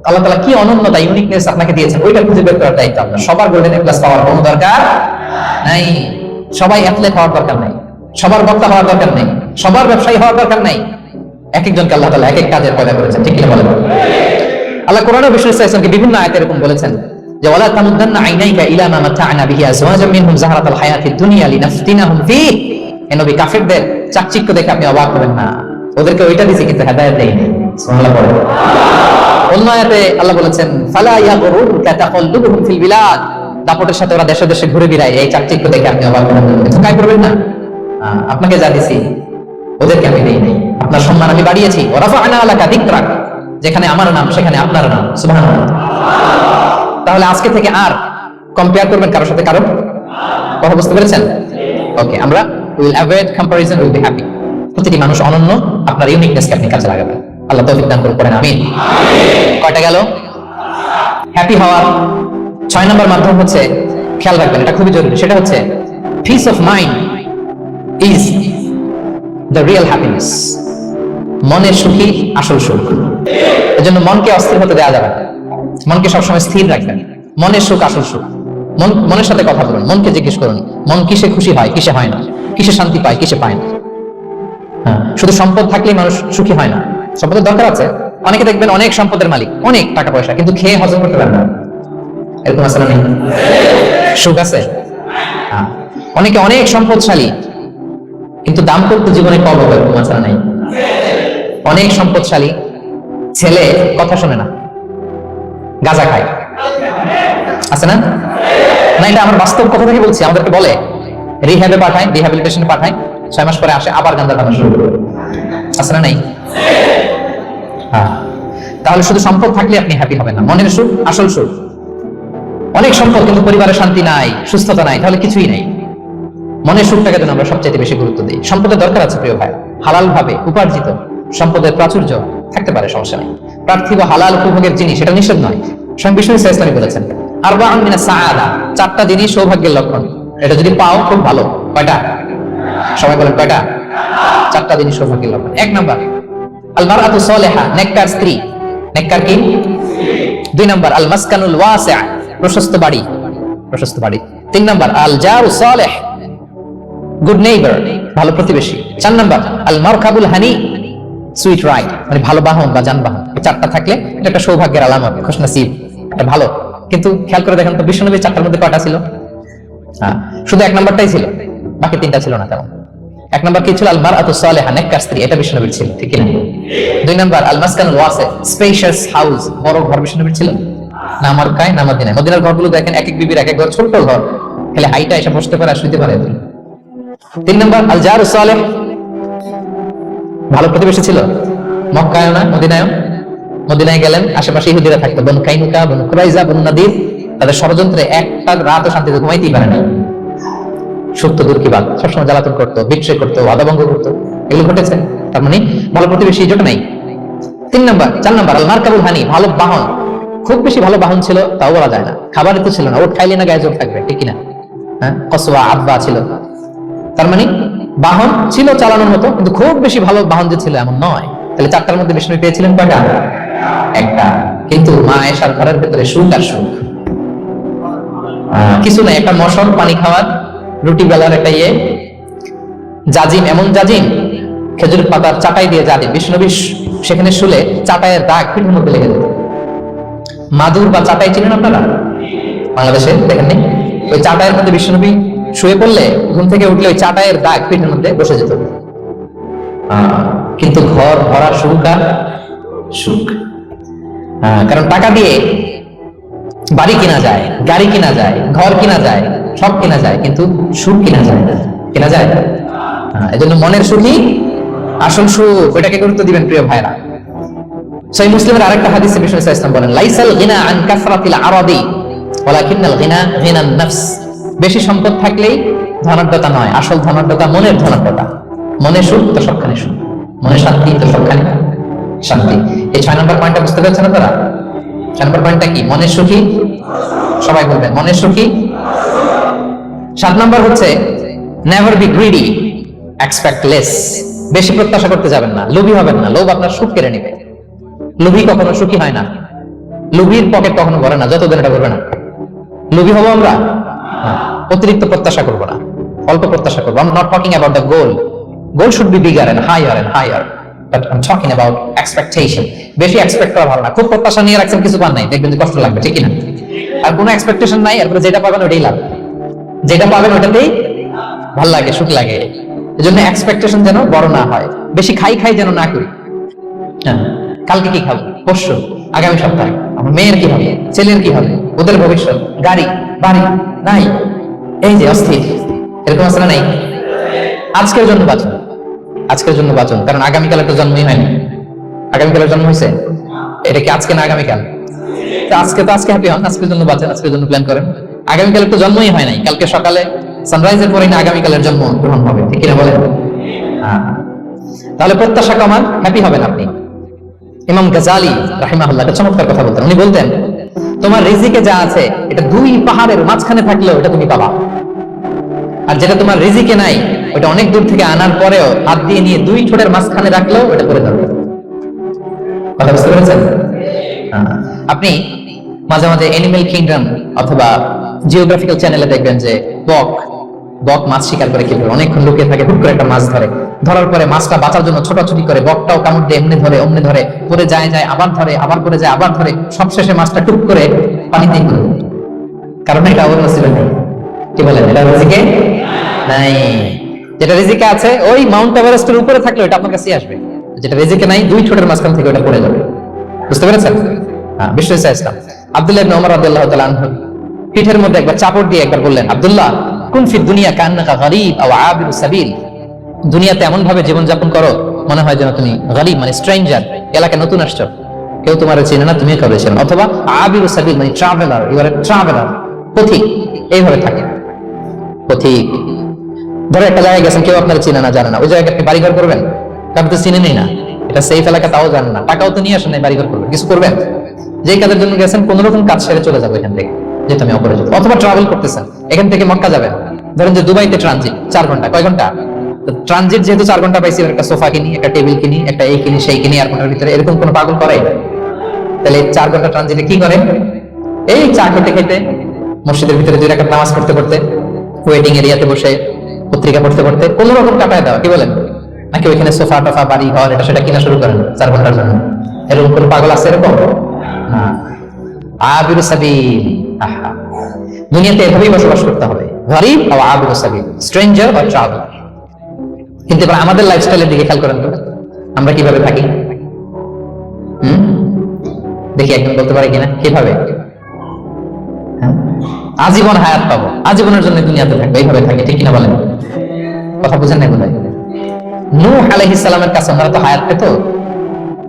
আল্লাহ তাআলা কি অনন্যতা, ইউনিকনেস আপনাকে দিয়েছেন, ওইটা খুঁজে বের করার দায়িত্ব আপনার। সবার গোল্ডেন A+ পাওয়ার কোনো দরকার নাই, সবাই অ্যাথলেট হওয়ার দরকার নাই, সবার বক্তা হওয়ার দরকার নেই, সবার ব্যবসায়ী হওয়ার দরকার নেই। এক একজনকে আল্লাহ তাআলা এক এক কাজের পয়দা করেছেন, ঠিক কি বলেন? আল্লাহ কোরআনে বিষ্ণু ইসলামকে বিভিন্ন আয়াতে এরকম বলেছেন যে ওয়ালা তামুদ্দান্না আইনাইকা ইলা মা মাতা'না বিহি আজওয়াজাম মিনহুম যাহরাতাল হায়াতিদ দুনিয়া লিনাফতিনাহুম ফীহ। এ নবী, কাফেরদের চাকচিক্য দেখে আপনি অবাক হবেন না, ওদেরকে ওইটা দিয়েছে কিন্তু হেদায়েত দেয়নি। সুবহানাল্লাহ পড়ে। অন্য আয়াতে আল্লাহ বলেছেন ফালা ইয়াগরুরকা তাকাল্লুবুহুম ফিল বিলাদ। দাপটের সাথে ওরা দেশে দেশে ঘুরে বেড়ায়, এই চাকচিক্য দেখে আপনি অবাক হবেন না, ধোঁকায় পড়বেন না। আপনাকে যা দিছি ওদেরকে আমি দেই নাই, আপনার সম্মান আমি বাড়িয়েছি। ওয়া রাফা'না লাকা যিকরাক, যেখানে আমার নাম সেখানে আপনার নাম। সুবহানাল্লাহ। তাহলে আজকে থেকে আর কম্পেয়ার করবেন কারোর সাথে কারো? কথা বুঝতে পেরেছেন? ওকে, আমরা will avoid comparison, will be happy. প্রতিটি মানুষ অনন্য, আপনার ইউনিকনেসকে আপনি কাজে লাগাবেন। আল্লাহ তৌফিক দান করুন, পড়েন আমিন। কয়টা গেল? হ্যাপি হওয়ার 6 নম্বর মাধ্যম হচ্ছে, খেয়াল রাখবেন এটা খুবই জরুরি, সেটা হচ্ছে piece of mind is the real happiness. মনের সুখী আসল সুখ। এজন্য মনকে অস্থির হতে দেওয়া যাবে না, মনকে সবসময় স্থির রাখবেন। মনের সুখ আসল সুখ। মনের সাথে কথা বলুন, মনকে জিজ্ঞেস করুন মন কিসে খুশি হয়, কিসে হয় না, কিসে শান্তি পায়, কিসে পায় না। শুধু সম্পদ থাকলেই মানুষ সুখী হয় না, সম্পদের দরকার আছে। অনেকে দেখবেন অনেক সম্পদের মালিক, অনেক টাকা পয়সা, কিন্তু খেয়ে হজম করতে পারে না, এরকম আছে না? নেই? সুখ আছে? অনেকে অনেক সম্পদশালী, কিন্তু দাম্পত্য জীবনে কম হবে, এরকম আছে না? নেই? অনেক সম্পদশালী ছেলে কথা শোনে না, গাঁজা খায়, আছে না? না, এটা আমার বাস্তব কথা থেকে বলছি। আমাদেরকে বলে রিহ্যাবে পাঠায়, রিহ্যাবিলিটেশনে পাঠায়, 6 মাস পরে আসে আবার গাঁজা খাওয়া শুরু করে, আছে না? নেই? তাহলে শুধু সম্পদ থাকলে আপনি হ্যাপি হবেন না। মনের সুখ আসল সুখ। অনেক সম্পদ কিন্তু পরিবারে শান্তি নাই, সুস্থতা নাই, তাহলে কিছুই নাই। মনের সুখটাকে যেন আমরা সবচেয়ে বেশি গুরুত্ব দিই। সম্পদের দরকার আছে প্রিয় ভাই, হালাল ভাবে উপার্জিত সম্পদের প্রাচুর্য থাকতে পারে, সমস্যা নেই। পার্থিব হালাল উপভোগের জিনিস, সেটা নিষেধ নয়। স্বয়ং বিষ্ণু ইসলাম বলেছেন আরবাউন মিনাস সাআদা, 4টা জিনিস সৌভাগ্যের লক্ষণ, এটা যদি পাও খুব ভালো। কয়টা? সবাই বলেন কয়টা? 4টা জিনিস সৌভাগ্যের লক্ষণ। 1 নাম্বার আল মারআতু সালিহা, নেককার স্ত্রী। নেককার কি? 2 নাম্বার আল মাসকানুল ওয়াসিআ, প্রশস্ত বাড়ি, প্রশস্ত বাড়ি। 3 নাম্বার আল জারু সালিহ, গুড নেইবার, ভালো প্রতিবেশী। 4 নাম্বার আল মারকাবুল হানি, সুইট রাইড, মানে ভালো বাহন বা যানবাহন। 4টা থাকলে এটা একটা সৌভাগ্যের আলামত, খুশনসিব, এটা ভালো। কিন্তু খেয়াল করে দেখেন তো বিশ্বনবী 4টার মধ্যে কয়টা ছিল? শুধু 1 নাম্বারটাই ছিল, বাকি 3টা ছিল না। তেমন 1 নাম্বার কি ছিল? আল মারআতু সালিহা, নেককার স্ত্রী, এটা বিশ্বনবীর ছিল, ঠিক কি না? 2 নাম্বার আল মাসকানুল ওয়াসি, স্পেশাস হাউস, বড় ঘর বিশ্বনবীর ছিল না? আমার কায় না মদিনায়, মদিনার ঘরগুলো দেখেন এক এক বিবির এক এক ঘর, ছোট ঘর, খালি হাইটা এসে বসতে পারে আর শুতে পারে। 3 নাম্বার আল জারু সালিহ, ভালো প্রতিবেশী ছিল। মক্কায় না মদিনায়? মদিনায় গেলেন, আশেপাশে ইহুদিরা থাকতো, বনু কাইনুকা, বনু কুরাইজা, বনু নাদির। তাদের ষড়যন্ত্রে একটা রাতও শান্তিতে ঘুমাইতেই পারে না। সত্য দূর কি বাদ, সবসময় জ্বালাতন করতো, বিক্রয় করতো, আদাভঙ্গ করতো, এগুলো ঘটেছে। তার মানে ভালো প্রতিবেশী জোট নাই। 4 নাম্বার আল মারকাবুল হানি, ভালো বাহন। খুব বেশি ভালো বাহন ছিল তাও বলা যায় না, খাবার তো ছিল না, ওট খাইলে না গায়ে জোর থাকবে, ঠিক কিনা? কসওয়া আব্বা ছিল। তার মানে বাহন ছিল চালানোর মতো, কিন্তু খুব বেশি ভালো বাহন যে ছিল এমন নয়। তাহলে 4টার মধ্যে বিষ্ণু পেয়েছিলেন কয়টা? 1টা। কিন্তু মা আয়েশার ঘরের ভেতরে সুখ আর সুখ, কিছু নাই। একটা মশক, পানি খাওয়ার, রুটি বেলার একটা জাজিম, এমন জাজিম, খেজুর পাতার চাটাই দিয়ে জাজিম। বিষ্ণুনবী সেখানে শুলে চাটাইয়ের দাগ পিঠের মধ্যে লেগে যেত। মাদুর বা চাটাই চিনেন আপনারা? বাংলাদেশে দেখেননি? ওই চাটাইয়ের মধ্যে বিষ্ণুনবী শুয়ে পড়লে, ঘুম থেকে উঠলে ওই চাটাইয়ের দাগ পিঠের মধ্যে বসে যেত। কিন্তু ঘর ভরা সুখ আর সুখ। কারণ টাকা দিয়ে বাড়ি কিনা যায়, গাড়ি কিনা যায়, ঘর কিনা যায়, সব কিনা যায়, কিন্তু সুখ কিনা যায় না। কিনা যায়? এজন্য মনের সুখই আসল সুখ, ওইটাকে গুরুত্ব দিবেন প্রিয় ভাইরা। সহিহ মুসলিমের আরেকটা হাদিসে বিষ্ণু ইসলাম বলেন লাইসাল গিনা আন কাসরাতিল আরাদি ওয়ালাকিনাল গিনা গিনান নফস। বেশি সম্পদ থাকলেই ধনাঢ্যতা নয়, আসল ধনাঢ্যতা মনের ধনাঢ্যতা। মনে সুখ তো সবখানে সুখ, মনে শান্তি তো সবখানে শান্তি। এই 6 নম্বর পয়েন্টটা বুঝতে পারছেন আপনারা? 6 নম্বর পয়েন্টটা কি? মনের সুখী। সবাই বলবেন মনের সুখী। 7 নম্বর হচ্ছে never be greedy, expect less. বেশি প্রত্যাশা করতে যাবেন না, লোভী হবেন না, লোভ আপনার সুখ কেড়ে নেবে। লোভী কখনো সুখী হয় না, লোভীর পকেট কখনো ভরে না যতদিন এটা ভরবে না। লোভী হবো আমরা, অতিরিক্ত প্রত্যাশা করবো না, অল্প প্রত্যাশা করবো। I'm not talking about the goal. Goal should be bigger and higher. But I'm talking about expectation. বেশি এক্সপেক্ট করা ভালো না। খুব প্রত্যাশা নিয়ে রাখছেন, কিছু পান নাই, দেখবেন যে কষ্ট লাগবে, ঠিক না? আর কোনো এক্সপেকটেশন নাই, এরপরে যেটা পাবেন ওটাই লাভ। যেটা পাবেন ওটাতেই ভালো লাগে, সুখ লাগে। এজন্য এক্সপেকটেশন যেন বড় না হয়, বেশি খাই যেন না করি। কালকে কি খাবো, পরশু, আগামী সপ্তাহে আমার মেয়ের কি হবে, ছেলের কি হবে, ওদের ভবিষ্যৎ, গাড়ি বাড়ি নাই, এই যে অস্থির, এরকম আছে না? নাই। আজকের জন্য বাঁচুন, আজকের জন্য বাঁচুন, কারণ আগামীকাল একটা জন্মই হয়নি। আগামীকালের জন্ম হয়েছে, এটা কি আজকে না আগামীকাল? আজকে তো আজকে হ্যাপি হন, আজকের জন্য বাঁচেন, আজকের জন্য প্ল্যান করেন। আগামীকালের তো জন্মই হয় নাই, কালকে সকালে সানরাইজের পরে না আগামীকালের জন্ম গ্রহণ হবে, ঠিক কিনা বলেন? তাহলে প্রত্যাশা কমান, হ্যাপি হবেন আপনি। ইমাম গাজালি রাহিমাহুল্লাহ একটা চমৎকার কথা বলতেন। উনি বলতেন, তোমার রিজিকে যা আছে এটা দুই পাহাড়ের মাঝখানে থাকলেও এটা তুমি পাবা, আর যেটা তোমার রিজিকে নাই ওটা অনেক দূর থেকে আনার পরেও হাত দিয়ে নিয়ে দুই ঠোঁটের মাঝখানে রাখলেও এটা করে ধরবে। কথা বুঝতে পেরেছেন? আপনি মাঝে মাঝে অ্যানিমেল কিংডম অথবা জিওগ্রাফিক্যাল চ্যানেলে দেখবেন যে বক মাছ শিকার করে খেলবে, অনেকক্ষণ লুকিয়ে থাকে, হুট করে একটা মাছ ধরে, ধরার পরে মাছটা বাঁচার জন্য ছোটাছুটি করে, বকটাও কামড় দিয়ে এমনি ধরে অমনি ধরে, পরে যায় আবার ধরে, আবার পরে যায় আবার ধরে, সবশেষে মাছটা টুক করে পানিতে করে। কারণ এটা ওর নসিবে নেই। কি বলেন? এটা রিজিকে নাই। যেটা রিজিকে আছে ওই মাউন্ট এভারেস্টের উপরে থাকলে এটা আপনার কাছে আসবে, যেটা রিজিকে নাই দুই ঠোঁটের মাঝখান থেকে ওটা পড়ে যাবে। বুঝতে পেরেছেন? হ্যাঁ, বিশ্ব ইসলাম আব্দুল্লাহ ইবনে ওমর রাদিয়াল্লাহু তাআলা আনহু পিঠের মধ্যে একবার চাপড় দিয়ে একবার বললেন, আব্দুল্লাহ কুন ফি দুনিয়া কান্নাকা গরীব আও আবিরু সাবিল, দুনিয়াতে এমন ভাবে জীবন যাপন করো মনে হয় যেন তুমি গরীব মানে স্ট্রেঞ্জার, এলাকায় নতুন আসছো, কেউ তোমার চেনে না, তুমি কাউকে চেনো, অথবা আবিরু সাবিল মানে traveller, you are a traveller, পথিক। এইভাবে থাকে পথিক। ধরো একটা জায়গায় গেছেন, কেউ আপনার চেনে না, জানে না, ওই জায়গায় আপনি বাড়িঘর করবেন? কারণ তো চিনেনই না, এটা সেফ এলাকা তাও জানেন না, টাকাও তো নিয়ে আসেন নাই, বাড়িঘর করবেন? কিছু করবেন? যেই কাজের জন্য গেছেন কোন রকম কাজ সেরে চলে যাবো এখান থেকে, যেহেতু আমি অপরিচিত। অথবা ট্রাভেল করতেছেন, এখান থেকে মক্কা যাবেন, ধরেন যে দুবাইতে ট্রানজিট 4 ঘন্টা, কয় ঘন্টা ট্রানজিট, যেহেতু 4 ঘন্টা পাইছি, একটা সোফা কিনি, একটা টেবিল কিনি, একটা এই কিনি সেই কিনি এয়ারপোর্টের ভিতরে, এরকম কোন পাগল করে? তাহলে 4 ঘন্টা ট্রানজিটে কি করে? এই চা খেতে খেতে, মসজিদের ভিতরে 2 রাকাত নামাজ পড়তে পড়তে, ওয়েটিং এরিয়াতে বসে পত্রিকা পড়তে পড়তে কোন রকম কাটায় দাও। কি বলেন? নাকি ওইখানে সোফা টোফা বাড়ি ঘর এটা সেটা কিনা শুরু করেন 4 ঘন্টার জন্য? এরকম কোন পাগল আছে এরকম? না। আবিরু সাবিল, দুনিয়াতে এভাবেই বসবাস করতে হবে, গরীব আর আবিরু সাবিল, স্ট্রেঞ্জার বা ট্রাভেলার। কিন্তু এবার আমাদের লাইফস্টাইলের দিকে খেয়াল করেন তো, আমরা কিভাবে থাকি? দেখি একজন বলতে পারে কিনা কিভাবে? আজীবন হায়াত পাবো, আজীবনের জন্য দুনিয়াতে থাকবো, এইভাবে থাকি, ঠিক কিনা বলেন? কথা বুঝেন না বোধহয়? নূহ আলাইহিস সালামের কাছে ওনারা তো হায়াত পেত।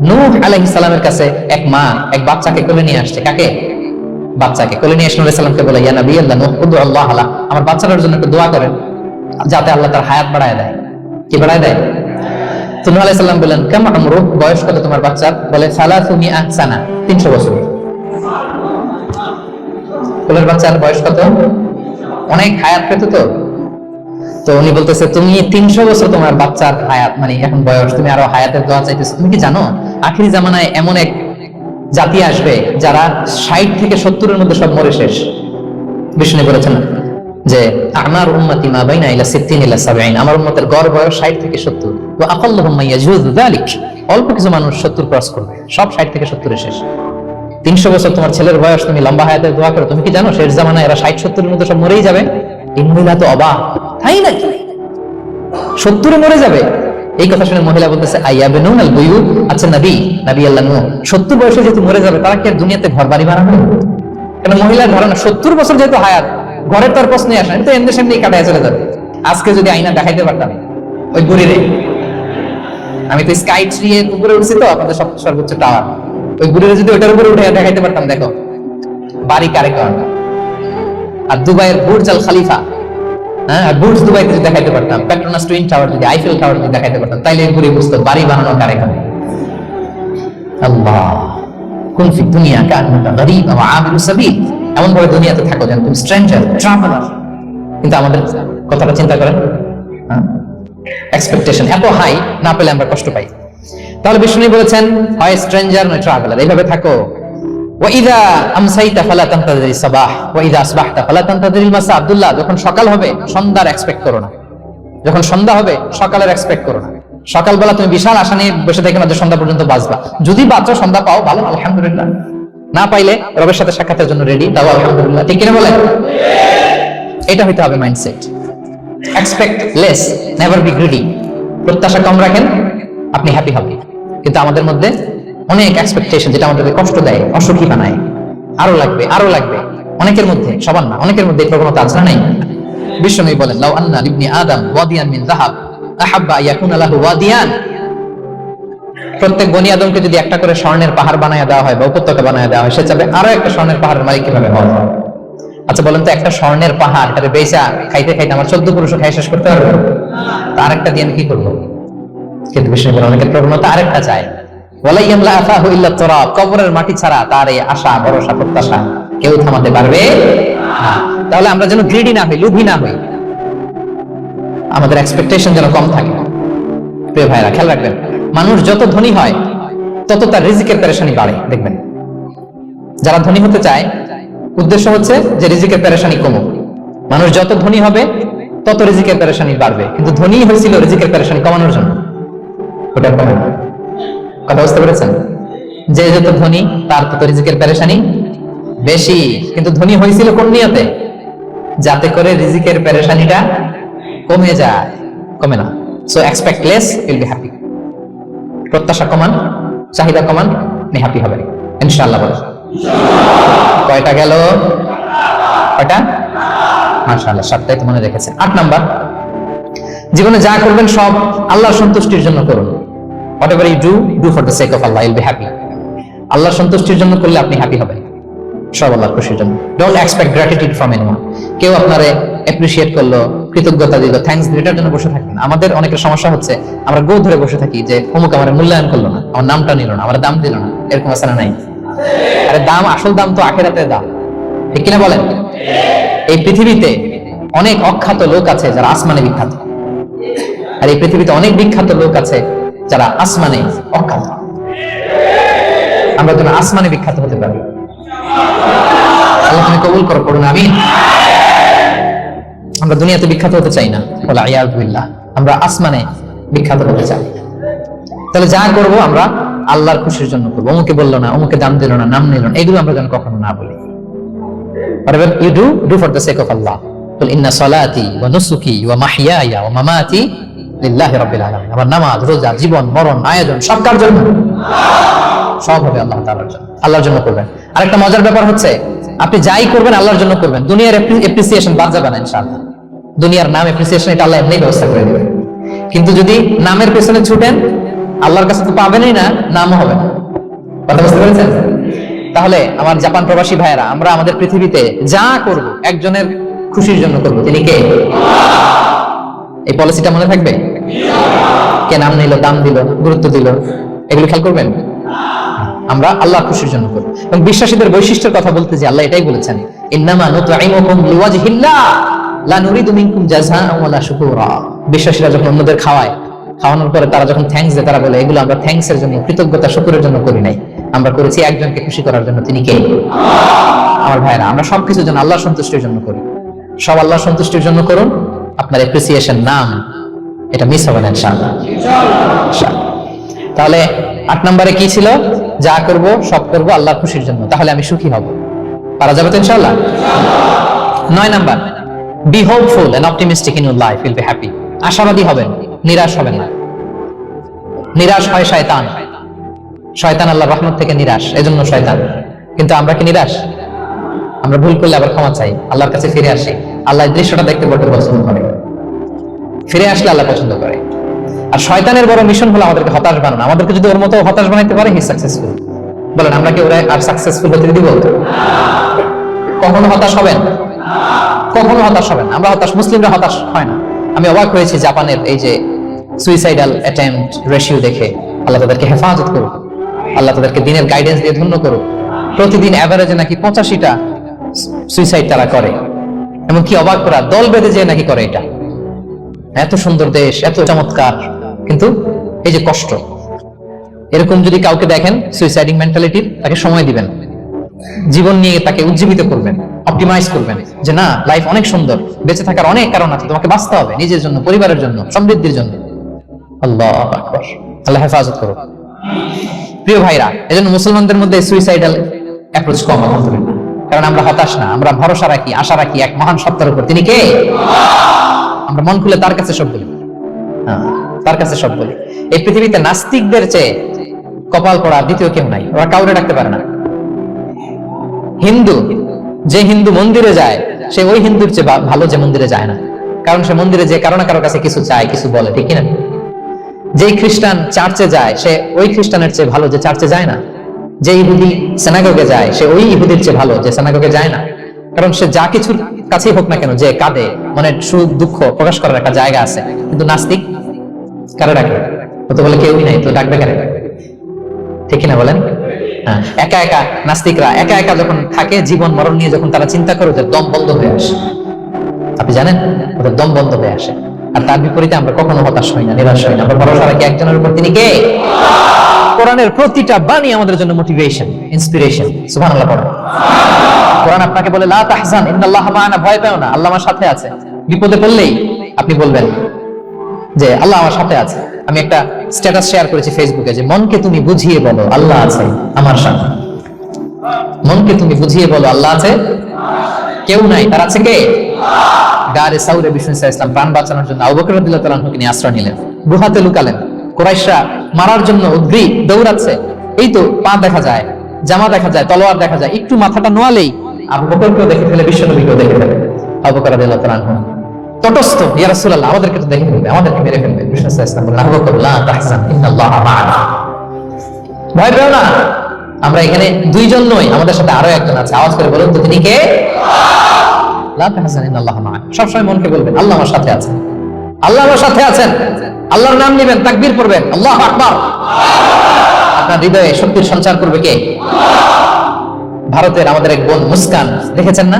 নূহ আলাইহিস সালামের কাছে এক মা এক বাচ্চাকে কোলে নিয়ে আসছে। কাকে? বাচ্চাকে কোলে নিয়ে এসে নূহ আলাইহিস সালামকে বলে, ইয়া নবী আল্লাহ নূহ উদু আল্লাহ আলা, আমার বাচ্চাটার জন্য একটু দোয়া করেন যাতে আল্লাহ তার হায়াত বাড়ায় দেয়। কি বাড়ায় দেয়? তো নূহ আলাইহিস সালাম বললেন, কাম আমরু, বয়স কত তোমার বাচ্চার? বলে 300 সানা, 300 বছর। কোলের বাচ্চার বয়স কত? অনেক হায়াত পেত তো। তো উনি বলতেছে, তুমি 300 বছর তোমার বাচ্চার হায়াত, মানে এখন বয়স, তুমি আরো হায়াতের দোয়া চাইতেছো। তুমি কি জানো আখিরি জামানায় এমন এক জাতি আসবে যারা 60 থেকে 70 এর মধ্যে সব মরে শেষ? বিষ্ণু বলেছেন যে আমার উম্মতি মা বাইনা ইলা 60 ইলা 70, আমার উম্মতের গড় বয়স 60 থেকে 70, ওয়া আকাল্লুহুম মান ইয়াজুজ যালিক, অল্প কিছু মানুষ 70 ক্রস করবে, সব 60 থেকে 70 এ শেষ। 300 বছর তোমার ছেলের বয়স, তুমি লম্বা হায়াতের দোয়া করো, তুমি কি জানো শেষ জামানায় এরা 60-70 এর মধ্যে সব মরেই যাবে? এই মহিলা তো অবাক, তাই নাকি 70 এ মরে যাবে? এই কথা শুনে মহিলা বলতেছে, আইয়াবনুন আল বুয়ুত, আচ্ছা নবী আল্লাহ নূহ 70 বয়সে যেহেতু মরে যাবে, তারা কি আর দুনিয়াতে ঘর বাড়ি বানাবে? কারণ মহিলার ধারণা 70 বছর যেহেতু হায়াত, ঘরের তার প্রশ্নই আসে না, তো এমনি সেমনি কাটায় চলে যাবে। আজকে যদি আয়না দেখাইতে পারতাম ওই বুড়িরে, আমি তো স্কাই ট্রি এর উপরে উঠছি, তো আপনাদের সর্বোচ্চ টাওয়ার, ওই বুড়িরে যদি ওটার উপরে উঠে দেখাইতে পারতাম, দেখো বাড়ি কারে কারণ, আর দুবাইয়ের বুর্জ আল খালিফা, হ্যাঁ, আর বুর্জ দুবাইতে যদি দেখাইতে পারতাম, পেট্রোনাস টুইন টাওয়ার যদি, আইফেল টাওয়ার যদি দেখাইতে পারতাম, তাইলে এই বুড়ি বুঝতো বাড়ি বানানো কারে কারে। আল্লাহ, কুন ফি দুনিয়া কান্নাকা গরীব ওয়া আবিরু সাবিল, এমন ভাবে দুনিয়াতে থাকো যেন তুমি স্ট্রেঞ্জার, ট্রাভেলার। কিন্তু আমাদের কথাটা চিন্তা করেন, এক্সপেকটেশন এত হাই, না পেলে আমরা কষ্ট পাই। তাহলে বিষ্ণু বলেছেন, হয় স্ট্রেঞ্জার নয় ট্রাভেলার, এইভাবে থাকো। ওয়া ইযা আমসাইতা ফালা তানতাযিরি সাবাহ ওয়া ইযা আসবাহতা ফালা তানতাযিরিল মাসা। আব্দুল্লাহ, যখন সকাল হবে সন্ধ্যার এক্সপেক্ট করো না, যখন সন্ধ্যা হবে সকালের এক্সপেক্ট করো না। সকালবেলা তুমি বিশাল আশা নিয়ে বসে থেকে না যে সন্ধ্যা পর্যন্ত বাঁচবা। যদি বাঁচো, সন্ধ্যা পাও, ভালো, আলহামদুলিল্লাহ। না পাইলে রবের সাথে সাক্ষাতের জন্য রেডি, তাও আলহামদুলিল্লাহ। ঠিক কিনা বলেন? এটা হইতে হবে mindset. Expect less, never be greedy. প্রত্যাশা কম রাখেন, আপনি হ্যাপি হবেন। কিন্তু আমাদের মধ্যে অনেক এক্সপেকটেশন, যেটা আমাদেরকে কষ্ট দেয়, অসুখী বানায়। আরো লাগবে, আরো লাগবে। অনেকের মধ্যে, সবার না, অনেকের মধ্যে এই প্রবণতা আছে না? নাই? বিষ্ণু বলেন, লাউ আন্না লিবনি আদম ওয়াদিয়ান মিন যাহাব আহাব্বা ইয়াকুনা লাহু ওয়াদিয়ান। প্রত্যেক বনি আদমকে যদি একটা করে স্বর্ণের পাহাড় বানায় দেওয়া হয় বা উপত্যকা বানায় দেওয়া হয়, সে চাবে আরো একটা স্বর্ণের পাহাড়ের মালিক কিভাবে হওয়া যায়। আচ্ছা বলেন তো, একটা স্বর্ণের পাহাড় এটা বেচা খাইতে খাইতে আমার 14 পুরুষও খাই শেষ করতে পারবে? আরেকটা দিয়ে আমি কি করবো? কিন্তু বিষ্ণু বলেন, অনেকের প্রবণতা আরেকটা চায়, ওয়ালা ইয়ামলা আফাহু ইল্লা তুরাব, কবরের মাটি ছাড়া তার এই আশা ভরসা প্রত্যাশা কেউ থামাতে পারবে না। তাহলে আমরা যেন গ্রিডি না হই, লোভী না হই, আমাদের এক্সপেকটেশন যেন কম থাকে। প্রিয় ভাইরা, খেয়াল রাখবেন, মানুষ যত ধনী হয় তত তার রিজিকের পেরেশানি বাড়ে। দেখবেন, যারা ধনী হতে চায় উদ্দেশ্য হচ্ছে যে রিজিকের পেরেশানি কমুক। মানুষ যত ধনী হবে তত রিজিকের পেরেশানি বাড়বে, কিন্তু ধনী হয়েছিল রিজিকের পেরেশানি কমানোর জন্য, ওটা কমে না। কথা বুঝতে পেরেছেন? যে যত ধনী তার তত রিজিকের পেরেশানি বেশি, কিন্তু ধনী হয়েছিল কোন নিয়তে? যাতে করে রিজিকের পেরেশানিটা কমে যায়, কমে না। So expect less, will be happy. প্রত্যাশা কমান, চাহিদা কমান, আপনি হ্যাপি হবেন ইনশাআল্লাহ। বলে কয়টা গেল? কয়টা? মাশাআল্লাহ, সাতটাই তো মনে রেখেছেন। 8 নাম্বার, জীবনে যা করবেন সব আল্লাহর সন্তুষ্টির জন্য করুন। Whatever you do for the sake of Allah, you'll be happy. আল্লাহর সন্তুষ্টির জন্য করলে আপনি হ্যাপি হবেন, সব আল্লাহর খুশির জন্য। Don't expect gratitude from anyone. কেউ আপনারে অ্যাপ্রিশিয়েট করলো, কৃতজ্ঞতা দিল, থ্যাঙ্কস দিল, এটার জন্য বসে থাকবেন। আমাদের অনেকের সমস্যা হচ্ছে, আমরা গো ধরে বসে থাকি যে অমুক আমার মূল্যায়ন করলো না, আমার নামটা নিল না, আমার দাম দিল না। এরকম আছে না? নাই? আরে দাম, আসল দাম তো আখিরাতের দাম, ঠিক কিনা বলেন? এই পৃথিবীতে অনেক অখ্যাত লোক আছে যারা আসমানে বিখ্যাত, আর এই পৃথিবীতে অনেক বিখ্যাত লোক আছে যারা আসমানে অখ্যাত। আমরা যেন আসমানে বিখ্যাত হতে পারি। আল্লাহ তুমি কবুল করো, পড়ুন আমিন। আমরা দুনিয়াতে বিখ্যাত হতে চাই না, বলা ইয়াদ বিল্লাহ, আমরা আসমানে বিখ্যাত হতে চাই। তাহলে যা করব আমরা আল্লাহর খুশির জন্য করবো। অমুকে বললো না, অমুকে দাম দিল না, নাম নিল না, এগুলো আমরা যেন কখনো না বলি। Whatever you do for the sake of Allah. Qul inna salati wa nusuki wa mahyaya wa mamati lillahi rabbil alamin. আমার নামাজ, রোজা, জীবন, মরণ, আয়োজন সব কার জন্য? সব হবে আল্লাহ তাআলার জন্য, আল্লাহর জন্য করবেন। আরেকটা মজার ব্যাপার হচ্ছে, আপনি যাই করবেন আল্লাহর জন্য করবেন। দুনিয়ার অ্যাপ্রিসিয়েশন বাদ যাবে না ইনশাআল্লাহ। দুনিয়ার নাম অ্যাপ্রিসিয়েশন এটা আল্লাহ এমনি ব্যবস্থা করে দেবেন। কিন্তু যদি নামের পেছনে ছুটেন, আল্লাহর কাছে তো পাবেনই না, নামও হবে না। কথা বুঝতে পেরেছেন? তাহলে আমার জাপান প্রবাসী ভাইয়েরা, আমরা আমাদের পৃথিবীতে যা করব একজনের খুশির জন্য করব। তিনি কে? এই পলিসিটা মনে থাকবে? কে নাম নিল, দাম দিল, গুরুত্ব দিল, এগুলো খেয়াল করবেন। আমরা আল্লাহর খুশির জন্য করব। এবং বিশ্বাসীদের বৈশিষ্ট্যের কথা বলতে যে আল্লাহ এটাই বলেছেন, ইন্নামা নুতঈমুকুম লিওয়াজহিল্লাহ লা নুরিদু মিনকুম জাযাআন ওয়ালা শুকুরা। বিশ্বাসীরা যখন অন্যদের খাওয়ানোর পরে তারা যখন থ্যাঙ্কস দেয়, তারা বলে এগুলো আমরা থ্যাঙ্কস এর জন্য, কৃতজ্ঞতা শুকরের জন্য করি নাই, আমরা করেছি একজনকে খুশি করার জন্য। তিনি কে? আমার ভাইরা, আমরা সবকিছু যেন আল্লাহর সন্তুষ্টির জন্য করি। সব আল্লাহর সন্তুষ্টির জন্য করুন। আপনার অ্যাপ্রিসিয়েশন, নাম, এটা মিস হবে না ইনশাআল্লাহ। তাহলে 8 নম্বরে কি ছিল? যা করব সব করব আল্লাহর খুশির জন্য, তাহলে আমি সুখী হব। পারা যাবে তো ইনশাআল্লাহ? 9 number, be hopeful and optimistic in your life, will be happy. আশাবাদী হবেন, নিরাশ হবেন না। নিরাশ হয় শয়তান, শয়তান আল্লাহর রহমত থেকে নিরাশ, এজন্য শয়তান। কিন্তু আমরা কি নিরাশ? আমরা ভুল করলে আবার ক্ষমা চাই, আল্লাহর কাছে ফিরে আসি। আল্লাহ দৃশ্যটা দেখতে বড় পছন্দ করে, ফিরে আসলে আল্লাহ পছন্দ করে। আর শয়তানের বড় মিশন হলো আমাদেরকে হতাশ বানানো। আমাদেরকে যদি ওর মতো হতাশ বানাইতে পারে, হি সাকসেসফুল। বলেন, আমরা কি ওরা আর সাকসেসফুল হতে দিব? কখনো হতাশ হবেন? কখনো হতাশ হবেন? আমরা হতাশ, মুসলিমরা হতাশ হয় না। আমি অবাক হয়েছি জাপানের এই যে সুইসাইডাল অ্যাটেম্পট রেশিও দেখে। আল্লাহ তাদেরকে হেফাজত করুক, আল্লাহ তাদেরকে দিনের গাইডেন্স দিয়ে ধন্য করুক। প্রতিদিন এভারেজে নাকি 85টা সুইসাইড তারা করে। এবং কি অবাক করা, দল বেঁধে যে নাকি করে। এটা এত সুন্দর দেশ, এত চমৎকার, কিন্তু এই যে কষ্ট। এরকম যদি কাউকে দেখেন সুইসাইডিং মেন্টালিটির, তাকে সময় দিবেন, জীবন নিয়ে তাকে উজ্জীবিত করবেন, অপটিমাইজ করবেন যে না, লাইফ অনেক সুন্দর, বেঁচে থাকার অনেক কারণ আছে, তোমাকে বাঁচতে হবে নিজের জন্য, পরিবারের জন্য, সমৃদ্ধির জন্য। আল্লাহু আকবার, আল্লাহ হেফাজত করুক। প্রিয় ভাইরা, এজন্য মুসলমানদের মধ্যে সুইসাইডাল অ্যাপ্রোচ কম, আলহামদুলিল্লাহ। কারণ আমরা হতাশ না, আমরা ভরসা রাখি, আশা রাখি এক মহান সত্তার উপর। তিনি কে? আমরা মন খুলে তার কাছে সব বলি, তার কাছে সব বলি। এই পৃথিবীতে নাস্তিকদের চেয়ে কপাল পড়া দ্বিতীয় কেউ নাই, ওরা কাউরে ডাকতে পারে না। যে হিন্দু মন্দিরে যায়, সে ওই হিন্দুর চেয়ে ভালো যে মন্দিরে যায় না। কারণ সে মন্দিরে যে কারো না কারো কাছে কিছু চায়, কিছু বলে, ঠিক কিনা? যেই খ্রিস্টান চার্চে যায়, সে ওই খ্রিস্টানের চেয়ে ভালো যে চার্চে যায় না। যে ইহুদি সিনাগোগে যায়, সে ওই ইহুদির চেয়ে ভালো যে সিনাগোগে যায় না। কারণ সে যা কিছুর কাছেই হোক না কেন, যে কাঁদে, মনের সুখ দুঃখ প্রকাশ করার একটা জায়গা আছে। কিন্তু নাস্তিক কারে ডাকে? ও তো বলে কেউই নাই, তো ডাকবে কারে? ঠিক কিনা বলেন? হ্যাঁ, একা একা নাস্তিকরা একা একা যখন থাকে, জীবন মরণ নিয়ে যখন তারা চিন্তা করে, ওদের দম বন্ধ হয়ে আসে। আপনি জানেন, ওদের দম বন্ধ হয়ে আসে। আর তার বিপরীতে আমরা কখনো হতাশ হই না, নিরাশ হই না। আমরা ভরসা রাখি একজনের উপর, তিনি কে? কোরআনের প্রতিটা বাণী আমাদের জন্য মোটিভেশন, ইন্সপিরেশন। সুবহানাল্লাহ পড়ো। কোরআন আপনাকে বলে লা তাহজান ইন্নাল্লাহা মা'ানা, ভয় পেও না, আল্লাহ আমার সাথে আছে। বিপদে পড়লেই আপনি বলবেন যে আল্লাহ আমার সাথে আছে। আমি একটা স্ট্যাটাস শেয়ার করেছি ফেসবুকে যে মনকে তুমি বুঝিয়ে বলো আল্লাহ আছে আমার সাথে। মনকে তুমি বুঝিয়ে বলো আল্লাহ আছে, কেউ নাই, তার আছে কে? গারে সাউরে বিষ্ণু ইসলাম প্রাণ বাঁচানোর জন্য আবু বকর রাদিয়াল্লাহু তাআলা আনহুকে নিয়ে আশ্রয় নিলেন, গুহাতে লুকালেন। কুরাইশরা মারার জন্য উদ্গ্রীব, দৌড়াচ্ছে। এই তো পা দেখা যায়, জামা দেখা যায়, তলোয়ার দেখা যায়, একটু মাথাটা নোয়ালেই আবু বকরকেও দেখে ফেলে, বিশ্ব নবীকেও দেখে ফেলে। আবু বকর রাদিয়াল্লাহু তাআলা আনহু তটস্থ, ইয়া রাসূলুল্লাহ আমাদেরকে তো দেখে ফেলবে, আমাদেরকে মেরে ফেলবে। বিষ্ণু ইসলাম বললেন আবু বকর লা তাহজান ইন্নাল্লাহা মা'ানা, ভয় পেও না, আমরা এখানে দুইজন নই, আমাদের সাথে আরো একজন আছে। আওয়াজ করে বলুন তো তিনি কে? লা তাহজান ইন্নাল্লাহা মা'ানা। সবসময় মনকে বলবেন আল্লাহ আমার সাথে আছেন, আল্লাহ আমার সাথে আছেন। আল্লাহর নাম নেবেন, তাকবীর পড়বেন, আল্লাহু আকবার। আপনার হৃদয়ে শক্তির সঞ্চার করবে কে? ভারতের আমাদের এক বোন মুস্কান, দেখেছেন না?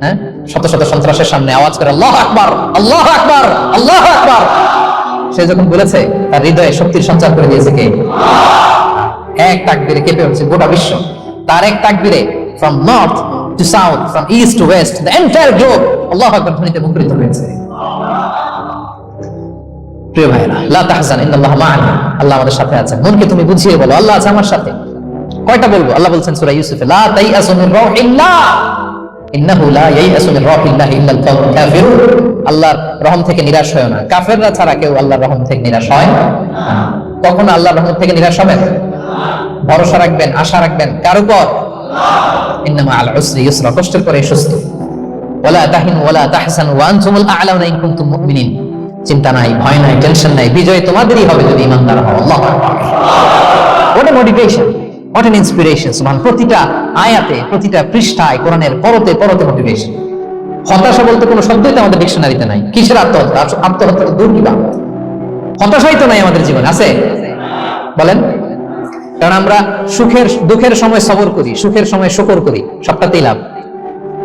হ্যাঁ, শত শত সন্ত্রাসের সামনে আওয়াজ করে আল্লাহু আকবার, আল্লাহু আকবার, আল্লাহু আকবার। সে যখন বলেছে, তার হৃদয়ে শক্তির সঞ্চার করে দিয়েছে কে? এক তাকবীরে কেঁপে উঠছে গোটা বিশ্ব। তার এক তাকবীরে from north to south, from east to west, the entire globe আল্লাহু আকবার ধ্বনিতে মুখরিত হয়েছে। প্রিয় ভাইরা, লা তাহজান ইন্নাল্লাহা মা'ানা, আল্লাহ আমাদের সাথে আছেন। মনকে তুমি বুঝিয়ে বলো আল্লাহ আছে আমার সাথে। কয়টা বলবো? আল্লাহ বলছেন সূরা ইউসুফে, লা তাইয়াসু মির রাহিল্লাহ ইন্নাহু লা ইয়াইয়াসু মির রাহিল্লাহ ইল্লাল কাওমুল কাফিরুন। আল্লাহর রহম থেকে নিরাশ হয় না, কাফেররা ছাড়া কেউ আল্লাহর রহম থেকে নিরাশ হয় না। কখনো আল্লাহর রহম থেকে নিরাশ হবেন? ভরসা রাখবেন, আশা রাখবেন কার উপর? ইন্নামা আল উসরি ইউসরা, কষ্টের পরে স্বস্তি। ওয়ালা তাহিনু ওয়ালা তাহজানু ওয়া আনতুমুল আ'লাউনা ইন কুনতুম মুমিনিন। চিন্তা নাই, ভয় নাই, টেনশন নাই, বিজয় তোমাদেরই হবে যদি ঈমানদার হও। আল্লাহু আকবার। What a motivation, what an inspiration. সুবহান। প্রতিটা আয়াতে, প্রতিটা পৃষ্ঠায় কোরআনের পরতে পরতে মোটিভেশন। হতাশা বলতে কোনো শব্দই তো আমাদের ডিকশনারিতে নাই। কিসের আত্মহত্যা? আত্মহত্যা তো দূর কিবা, হতাশাই তো নাই আমাদের জীবনে, আছে? বলেন। কারণ আমরা সুখের দুঃখের সময় সবর করি, সুখের সময় শুকর করি, সবটাতেই লাভ।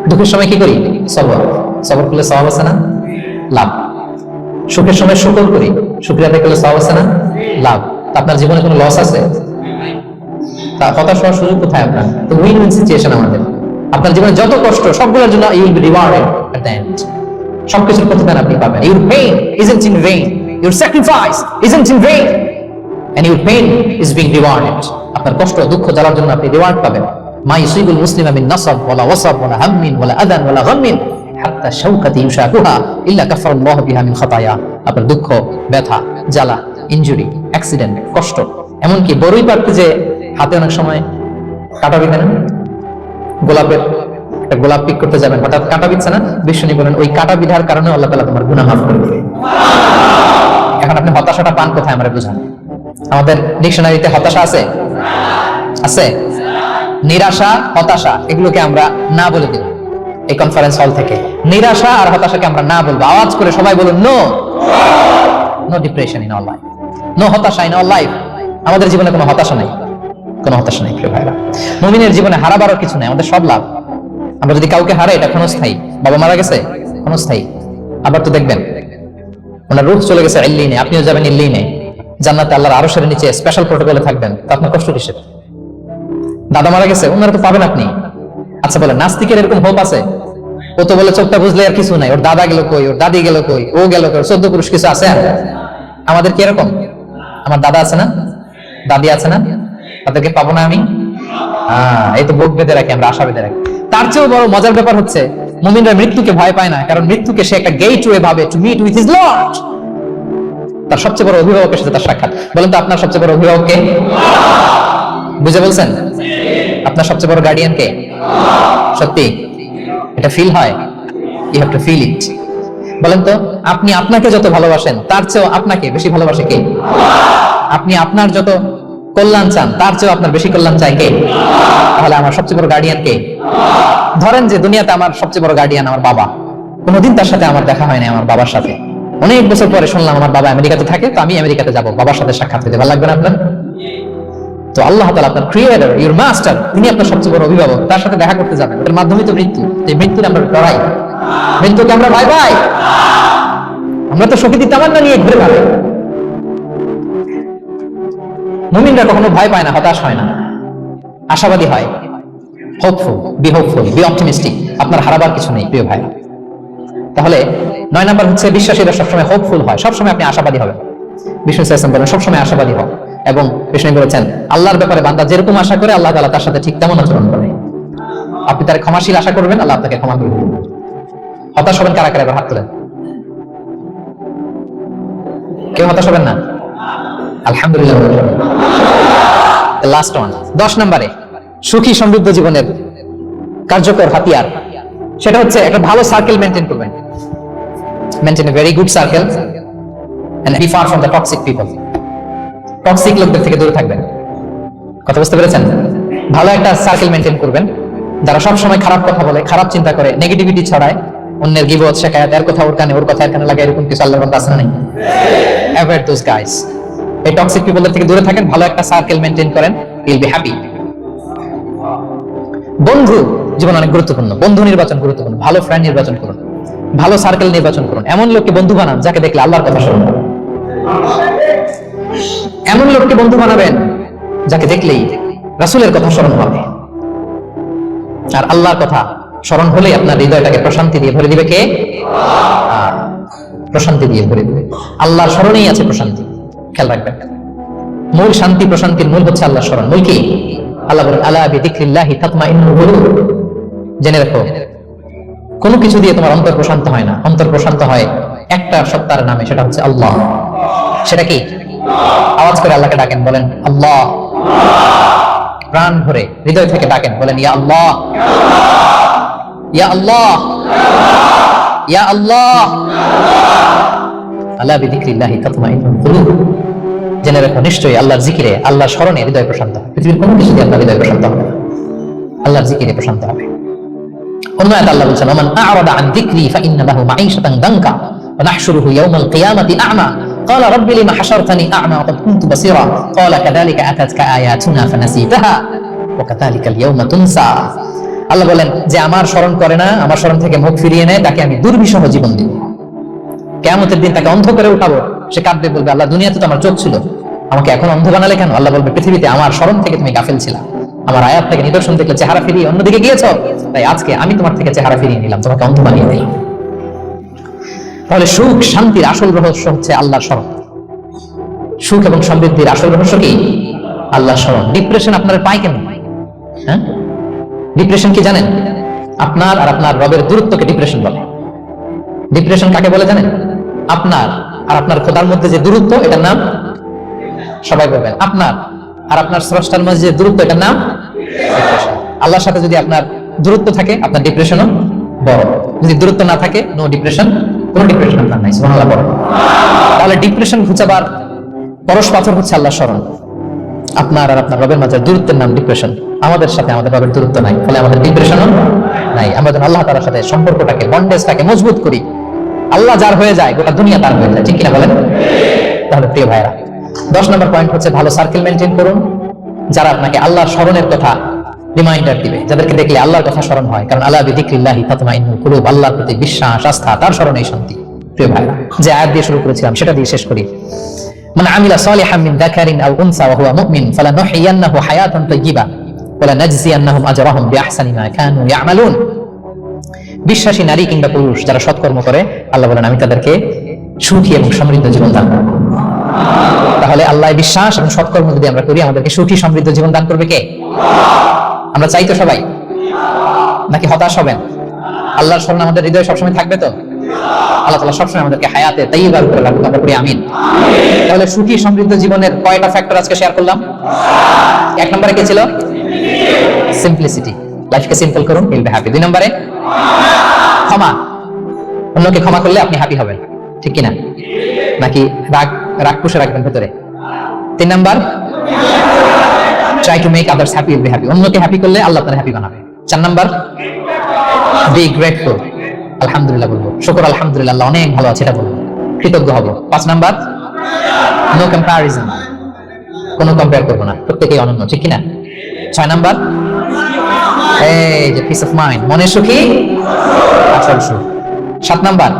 দুঃখের সময় কি করি? সবর। সবর করলে সওয়াব আছে না? লাভ। সুখের সময় শুকর করি, শুকরিয়া আদায় করলে সওয়াব আছে না? লাভ। আপনার জীবনে কোনো লস আছে? তা হতাশ হওয়ার সুযোগ কোথায় আপনার? তো উইন উইন সিচুয়েশন আমাদের। আপনার জীবনে যত কষ্ট, সবগুলোর জন্য you will be rewarded at the end. সবকিছুর প্রতিদান আপনি পাবেন। Your pain isn't in vain, your sacrifice isn't in vain, and your pain is being rewarded. আপনার কষ্ট, দুঃখ জ্বালার জন্য আপনি রিওয়ার্ড পাবেন। মা ইউসিবুল মুসলিমা মিন নাসাব ওয়ালা ওয়াসাব ওয়ালা হাম্মিন ওয়ালা আদান ওয়ালা গাম্মিন হাত্তা শাওকাতি ইউশাকুহা ইল্লা কাফারাল্লাহু বিহা মিন খাতায়া। আপনার দুঃখ, ব্যথা, জ্বালা, ইনজুরি, অ্যাক্সিডেন্ট, কষ্ট, এমনকি বড়ই পারতে যে হাতে অনেক সময় কাটা বিধে না, গোলাপের একটা গোলাপ পিক করতে যাবেন, হঠাৎ কাটা বিধছে না, বিষ্ণু বলেন ওই কাটা বিধার কারণে আল্লাহ তাআলা তোমার গুনাহ মাফ করে দিবে। এখন আপনি হতাশাটা পান কোথায় আমরা বুঝান? আমাদের ডিকশনারিতে হতাশা আছে? আছে? নিরাশা, হতাশা, এগুলোকে আমরা না বলে দিই এই কনফারেন্স হল থেকে। নিরাশা আর হতাশাকে আমরা না বলবো। আওয়াজ করে সবাই বলুন no. No depression in our life, no হতাশা ইন আওয়ার লাইফ। আমাদের জীবনে কোনো হতাশা নাই, কোনো হতাশা নাই প্রিয় ভাইরা। মুমিনের জীবনে হারাবারও কিছু নাই, আমাদের সব লাভ। আমরা যদি কাউকে হারাই, এটা ক্ষণস্থায়ী। বাবা মারা গেছে, ক্ষণস্থায়ী। আবার তো দেখবেন ওনার রূহ চলে গেছে ইল্লিনে, আপনিও যাবেন ইল্লিনে, জান্নাতে আল্লাহর আরশের নিচে স্পেশাল প্রটোকলে থাকবেন। তো আপনার কষ্ট কিসের? দাদা মারা গেছে, ওনারা তো পাবেন আপনি। আচ্ছা বলেন, নাস্তিকের এরকম হোপ আছে? ও তো বলে চোখটা বুঝলে আর কিছু নাই, ওর দাদা গেল কই, ওর দাদি গেল কই, ও গেল কই, 14 পুরুষ কিছু আছে? আমাদের কি এরকম? আমার দাদা আছে না, দাদি আছে না, তাদেরকে পাবো না আমি? এই তো বুক বেঁধে রাখি আমরা, আশা বেঁধে রাখি। তার চেয়েও বড় মজার ব্যাপার হচ্ছে মুমিনরা মৃত্যুকে ভয় পায় না, কারণ মৃত্যুকে সে একটা গেটওয়ে ভাবে to meet with his lord. তার সবচেয়ে বড় অভিভাবকের সাথে তার সাক্ষাৎ। বলেন তো আপনার সবচেয়ে বড় অভিভাবক কে? বুঝে বলছেন? আপনার সবচেয়ে বড় গার্ডিয়ান কে? সত্যি এটা ফিল হয়? You have to feel it. বলেন তো, আপনি আপনাকে যত ভালোবাসেন তার চেয়েও আপনাকে বেশি ভালোবাসে কে? আপনি আপনার যত কল্যাণ চান তার চেয়েও আপনার বেশি কল্যাণ চাই কে? তাহলে আমার সবচেয়ে বড় গার্ডিয়ান কে? ধরেন যে দুনিয়াতে আমার সবচেয়ে বড় গার্ডিয়ান আমার বাবা। কোনোদিন তার সাথে আমার দেখা হয় না, আমার বাবার সাথে। অনেক বছর পরে শুনলাম আমার বাবা আমেরিকাতে থাকে, তো আমি আমেরিকাতে যাব, বাবার সাথে সাক্ষাৎ হতে ভালো লাগবে না আপনার? তো আল্লাহ তাআলা আপনার ক্রিয়েটর, ইউর মাস্টার, তিনি আপনার সবচেয়ে বড় অভিভাবক, তার সাথে দেখা করতে যাবেন, এর মাধ্যমে তো মৃত্যু। এই মৃত্যুকে আমরা ডরাই, মৃত্যুকে আমরা ভয় পাই, আমরা তো শহীদি তামান্না নিয়ে ঘুরে বেড়াই। মুমিনরা কখনো ভয় পায় না, হতাশ হয় না, আশাবাদী হয়। Hopeful, B hopeful, B optimistic. আপনার হারাবার কিছু নেই প্রিয় ভাই। তাহলে 9 নাম্বার হচ্ছে বিশ্বাসীরা সবসময় হোপফুল হয়, সবসময় আপনি আশাবাদী হবেন। বিষ্ণু সাল্লাল্লাহু বলেন সবসময় আশাবাদী হও, এবং বিষ্ণু বলেছেন আল্লাহর ব্যাপারে বান্দা যেরকম আশা করে আল্লাহ তাআলা তার সাথে ঠিক তেমন আচরণ করে। আপনি তার ক্ষমাশীল আশা করবেন, আল্লাহ আপনাকে ক্ষমা করবেন। হতাশ হবেন কারা কারা? এবার হাত তোলেন। কেউ হতাশ হবেন না? আলহামদুলিল্লাহ। লাস্ট ওয়ান, 10 নম্বরে সুখী সমৃদ্ধ জীবনের কার্যকর হাতিয়ার, সেটা হচ্ছে একটা ভালো সার্কেল মেইনটেইন করবেন। Maintain a very good circle and be far from the toxic people. Toxic লোকদের থেকে দূরে থাকবেন। কথা বুঝতে পেরেছেন? ভালো একটা সার্কেল মেইনটেইন করবেন, যারা সব সময় খারাপ কথা বলে, খারাপ চিন্তা করে, নেগেটিভিটি ছড়ায়, অন্যের গীবত শিকায়াত, এর কথা ওর কানে, ওর কথা এর কানে লাগে, এরকম কিছু আল্লাহর বান্দা আছে না? Avoid those guys. এই টক্সিক পিপলদের থেকে দূরে থাকেন, ভালো একটা সার্কেল মেইনটেইন করেন, ইউল বি হ্যাপি। বন্ধু জীবন অনেক গুরুত্বপূর্ণ, বন্ধু নির্বাচন গুরুত্বপূর্ণ। ভালো ফ্রেন্ড নির্বাচন করুন, ভালো সার্কেল নির্বাচন করুন। এমন লোককে বন্ধু বানান যাকে দেখলে আল্লাহর কথা স্মরণ হবে। এমন লোককে বন্ধু বানাবেন যাকে দেখলেই রাসূলের কথা স্মরণ হবে। আর আল্লাহর কথা স্মরণ হলেই আপনার হৃদয়টাকে প্রশান্তি দিয়ে ভরে দিবে কে? প্রশান্তি দিয়ে ভরে দিবে। আল্লাহর স্মরণেই আছে প্রশান্তি, খেয়াল রাখবেন। মূল শান্তি প্রশান্তির মূল হচ্ছে আল্লাহর স্মরণ। মূল কি? আল্লাহ বলেন আলা বিযিকরিল্লাহি তাতমাইন্নুল কুলুব। জেনে রাখো, কোনো কিছু দিয়ে তোমার অন্তর প্রশান্ত হয় না, অন্তর প্রশান্ত হয় একটা সত্তার নামে, সেটা হচ্ছে আল্লাহ। সেটা কি? আওয়াজ করে আল্লাহকে ডাকেন, বলেন আল্লাহ। প্রাণ ভরে হৃদয় থেকে ডাকেন, বলেন ইয়া আল্লাহ, ইয়া আল্লাহ, ইয়া আল্লাহ। আলা বিযিকরিল্লাহি তাতমাইন্নুল কুলুব। জেনে রাখো, নিশ্চয়ই আল্লাহর জিকিরে, আল্লাহর স্মরণে হৃদয় প্রশান্ত হয়। পৃথিবীর কোনো কিছু দিয়ে আপনার হৃদয় প্রশান্ত হবে না, আল্লাহর জিকিরে প্রশান্ত হবে। অন্য আয়াতে আল্লাহ বলেছেন ওমান আ'রাদা আন যিকরি ফাইন্না লাহু মাঈশাতান দানকা ওয়া নাহশুরুহু ইয়াওমাল কিয়ামাতি আ'মা ক্বালা রাব্বি লিমা হাশারতানি আ'মা ওয়া ক্বাদ কুনতু বাসীরা ক্বালা কাযালিকা আতাতকা আয়াতুনা ফানাসিতাহা ওয়া কাযালিকাল ইয়াওমা তুনসা। আল্লাহ বলেন যে আমার স্মরণ করে না, আমার স্মরণ থেকে মুখ ফিরিয়ে নেয়, তাকে আমি দুর্বিষহ জীবন দিব। কিয়ামতের দিন তাকে অন্ধ করে উঠাবো, সে কাঁদবে, বলবে আল্লাহ দুনিয়াতে তো আমার চোখ ছিল, আমাকে এখন অন্ধ বানালে কেন? আল্লাহ বলবে পৃথিবীতে আমার স্মরণ থেকে তুমি গাফিল ছিলা, আমার আয়াত থেকে নিদর্শন দেখলে চেহারা ফিরিয়ে অন্যদিকে গিয়েছো, তাই আজকে আমি তোমার থেকে চেহারা ফিরিয়ে নিলাম, তোমাকে অন্ধ বানিয়ে দিলাম। তাহলে সুখ শান্তির আসল রহস্য হচ্ছে আল্লাহর স্মরণ। সুখ এবং সমৃদ্ধির আসল রহস্য কি? আল্লাহর স্মরণ। ডিপ্রেশন আপনার পায় কেন? হ্যাঁ, ডিপ্রেশন কি জানেন? আপনার আর আপনার রবের দূরত্বকে ডিপ্রেশন বলে। ডিপ্রেশন কাকে বলে জানেন? আপনার আর আপনার খোদার মধ্যে যে দূরত্ব, এটার নাম, সবাই বলবেন, আপনার আর আপনার স্রষ্টার মাঝে যে দূরত্ব, এটার নাম ডিপ্রেশন। আল্লাহর সাথে যদি আপনার দূরত্ব থাকে, আপনার ডিপ্রেশনও বড়। যদি দূরত্ব না থাকে, নো ডিপ্রেশন, কোনো ডিপ্রেশন আপনার নাই। সুবহানাল্লাহ বড়। তাহলে ডিপ্রেশন ঘুচাবার পরশ পাথর হচ্ছে আল্লাহর স্মরণ। আপনার আর আপনার রবের মাঝে দূরত্বের নাম ডিপ্রেশন। আমাদের সাথে আমাদের রবের দূরত্ব নাই, ফলে আমাদের ডিপ্রেশনও নাই। আমরা যখন আল্লাহ তাআলার সাথে সম্পর্কটাকে, বন্ডেজটাকে মজবুত করি, আল্লাহ যার হয়ে যায়, গোটা দুনিয়া তার হয়ে যায়। ঠিক কিনা বলেন? তাহলে প্রিয় ভাইরা, 10 নম্বর পয়েন্ট হচ্ছে ভালো সার্কেল মেইনটেইন করুন, যারা আপনাকে আল্লাহর স্মরণের কথা রিমাইন্ডার দিবে, যাদেরকে দেখলে আল্লাহর কথা স্মরণ হয়। কারণ আলা বিযিকরিল্লাহি তাতমাইন্নুল কুলুব, আল্লাহর প্রতি বিশ্বাস, আস্থা, তার স্মরণেই শান্তি। প্রিয় ভাইরা, যে আয়াত দিয়ে শুরু করেছিলাম সেটা দিয়ে শেষ করি। মান আমিলা সালিহাম মিন যাকারিন আও উনসা ওয়া হুয়া মুমিন ফালানুহইয়ান্নাহু হায়াতান তাইয়্যিবা ওয়া লানাজজিয়ান্নাহুম আজরাহুম বিআহসানি মা কানু ইয়ামালুন। বিশ্বাসী নারী কিংবা পুরুষ যারা সৎকর্ম করে, আল্লাহ বলেন আমি তাদেরকে সুখী এবং সমৃদ্ধ জীবন দান করব। তাহলে আল্লাহ বিশ্বাস এবং সৎকর্ম যদি আমরা করি, আমাদেরকে সুখী সমৃদ্ধ জীবন দান করবে কে? আমরা চাই তো সবাই, নাকি হতাশ হবেন? আল্লাহর স্মরণ আমাদের হৃদয়ে সবসময় থাকবে তো? আল্লাহ তাআলা সবসময় আমাদেরকে হায়াতে তাইয়্যিবা করে রাখুন, আমরা করি আমিন। তাহলে সুখী সমৃদ্ধ জীবনের কয়টা ফ্যাক্টর আজকে শেয়ার করলাম? 1 নম্বরে কি ছিল? সিম্পলিসিটি। লাইফকে সিম্পল করুন, ইউল বি হ্যাপি। 2 নম্বরে ক্ষমা। অন্যকে ক্ষমা করলে আপনি হ্যাপি হবেন, ঠিক কিনা? নাকি রাগ পুষে রাখবেন ভেতরে? 3 number, try to make others happy, Yule be happy. অন্যকে হ্যাপি করলে আল্লাহ আপনাকে হ্যাপি বানাবে। 4 নাম্বার, বি গ্রেটফুল, আলহামদুলিল্লাহ বলবো, শুকর আলহামদুলিল্লাহ, আল্লাহ অনেক ভালো আছে এটা বলবো, কৃতজ্ঞ হব। 5 নাম্বার, নো কম্প্যারিজন, কোনো কম্পেয়ার করবো না, প্রত্যেকেই অনন্য, ঠিক কিনা? 6 নাম্বার, এই যে পিস অফ মাইন্ড, মনের সুখী আসল সুখ। 7 নাম্বার,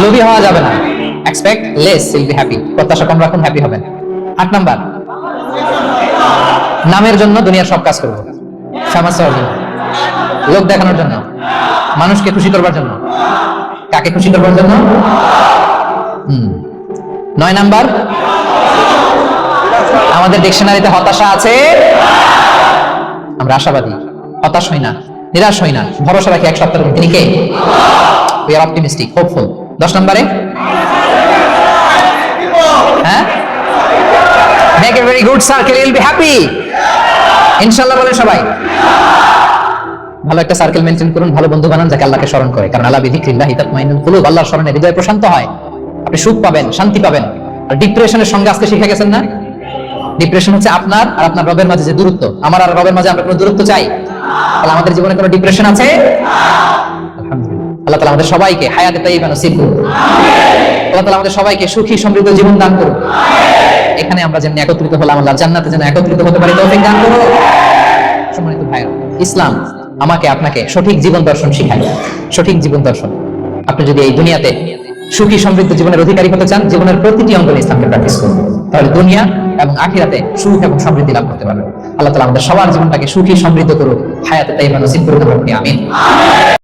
লোভী হওয়া যাবে না, expect less will be happy, প্রত্যাশা কম রাখুন, হ্যাপি হবেন। 8 নাম্বার, নামের জন্য দুনিয়ার সব কাজ করবো, ফেমাস হওয়ার জন্য, লোক দেখানোর জন্য, মানুষকে খুশি করবার জন্য। কাকে খুশি করবার জন্য? 9 নাম্বার, আমাদের ডিকশনারিতে হতাশা আছে, আমরা আশাবাদী, হতাশ হই না, নিরাশ হই না, ভরসা রাখি এক সপ্তাহের মধ্যে। তিনি কে? We are optimistic, hopeful. 10 নম্বরে, হ্যাঁ, make a very good circle, you will be happy ইনশাআল্লাহ। বলেন সবাই। ভালো একটা সার্কেল মেইনটেইন করুন, ভালো বন্ধু বানান যাকে আল্লাহকে স্মরণ করে, কারণ আলা বিযিকরিল্লাহি তাতমাইন্নুল কুলুব, আল্লাহর স্মরণে হৃদয় প্রশান্ত হয়, আপনি সুখ পাবেন, শান্তি পাবেন। আর ডিপ্রেশনের সঙ্গে আজকে শিখে গেছেন না, ডিপ্রেশন হচ্ছে আপনার আর আপনার রবের মাঝে যে দূরত্ব। আমার আর রবের মাঝে আমরা কোনো দূরত্ব চাই? তাহলে আমাদের জীবনে কোনো ডিপ্রেশন আছে? আলহামদুলিল্লাহ, আল্লাহ তাআলা আমাদের সবাইকে হায়াতে তাইয়্যিবা নসিব করুন। আল্লাহ তাআলা আমাদের সবাইকে সুখী সমৃদ্ধ জীবন দান করুন। এখানে আমরা যেমন একত্রিত হলাম, আল্লাহর জান্নাতে যেন একত্রিত হতে পারি, তৌফিক দান করুন। সম্মানিত ভাইরা, ইসলাম আমাকে আপনাকে সঠিক জীবন দর্শন শিখায়, সঠিক জীবন দর্শন। আপনি যদি এই দুনিয়াতে সুখী সমৃদ্ধ জীবনের অধিকারী হতে চান, জীবনের প্রতিটি অঙ্গনে ইসলামকে প্র্যাকটিস করুন, তাহলে দুনিয়া এবং আখিরাতে সুখ এবং সমৃদ্ধি লাভ করতে পারবেন। আল্লাহ তাআলা আমাদের সবার জীবনটাকে সুখী সমৃদ্ধ করুন, হায়াতে তাইয়্যিবা নসিব করুন। আমিন।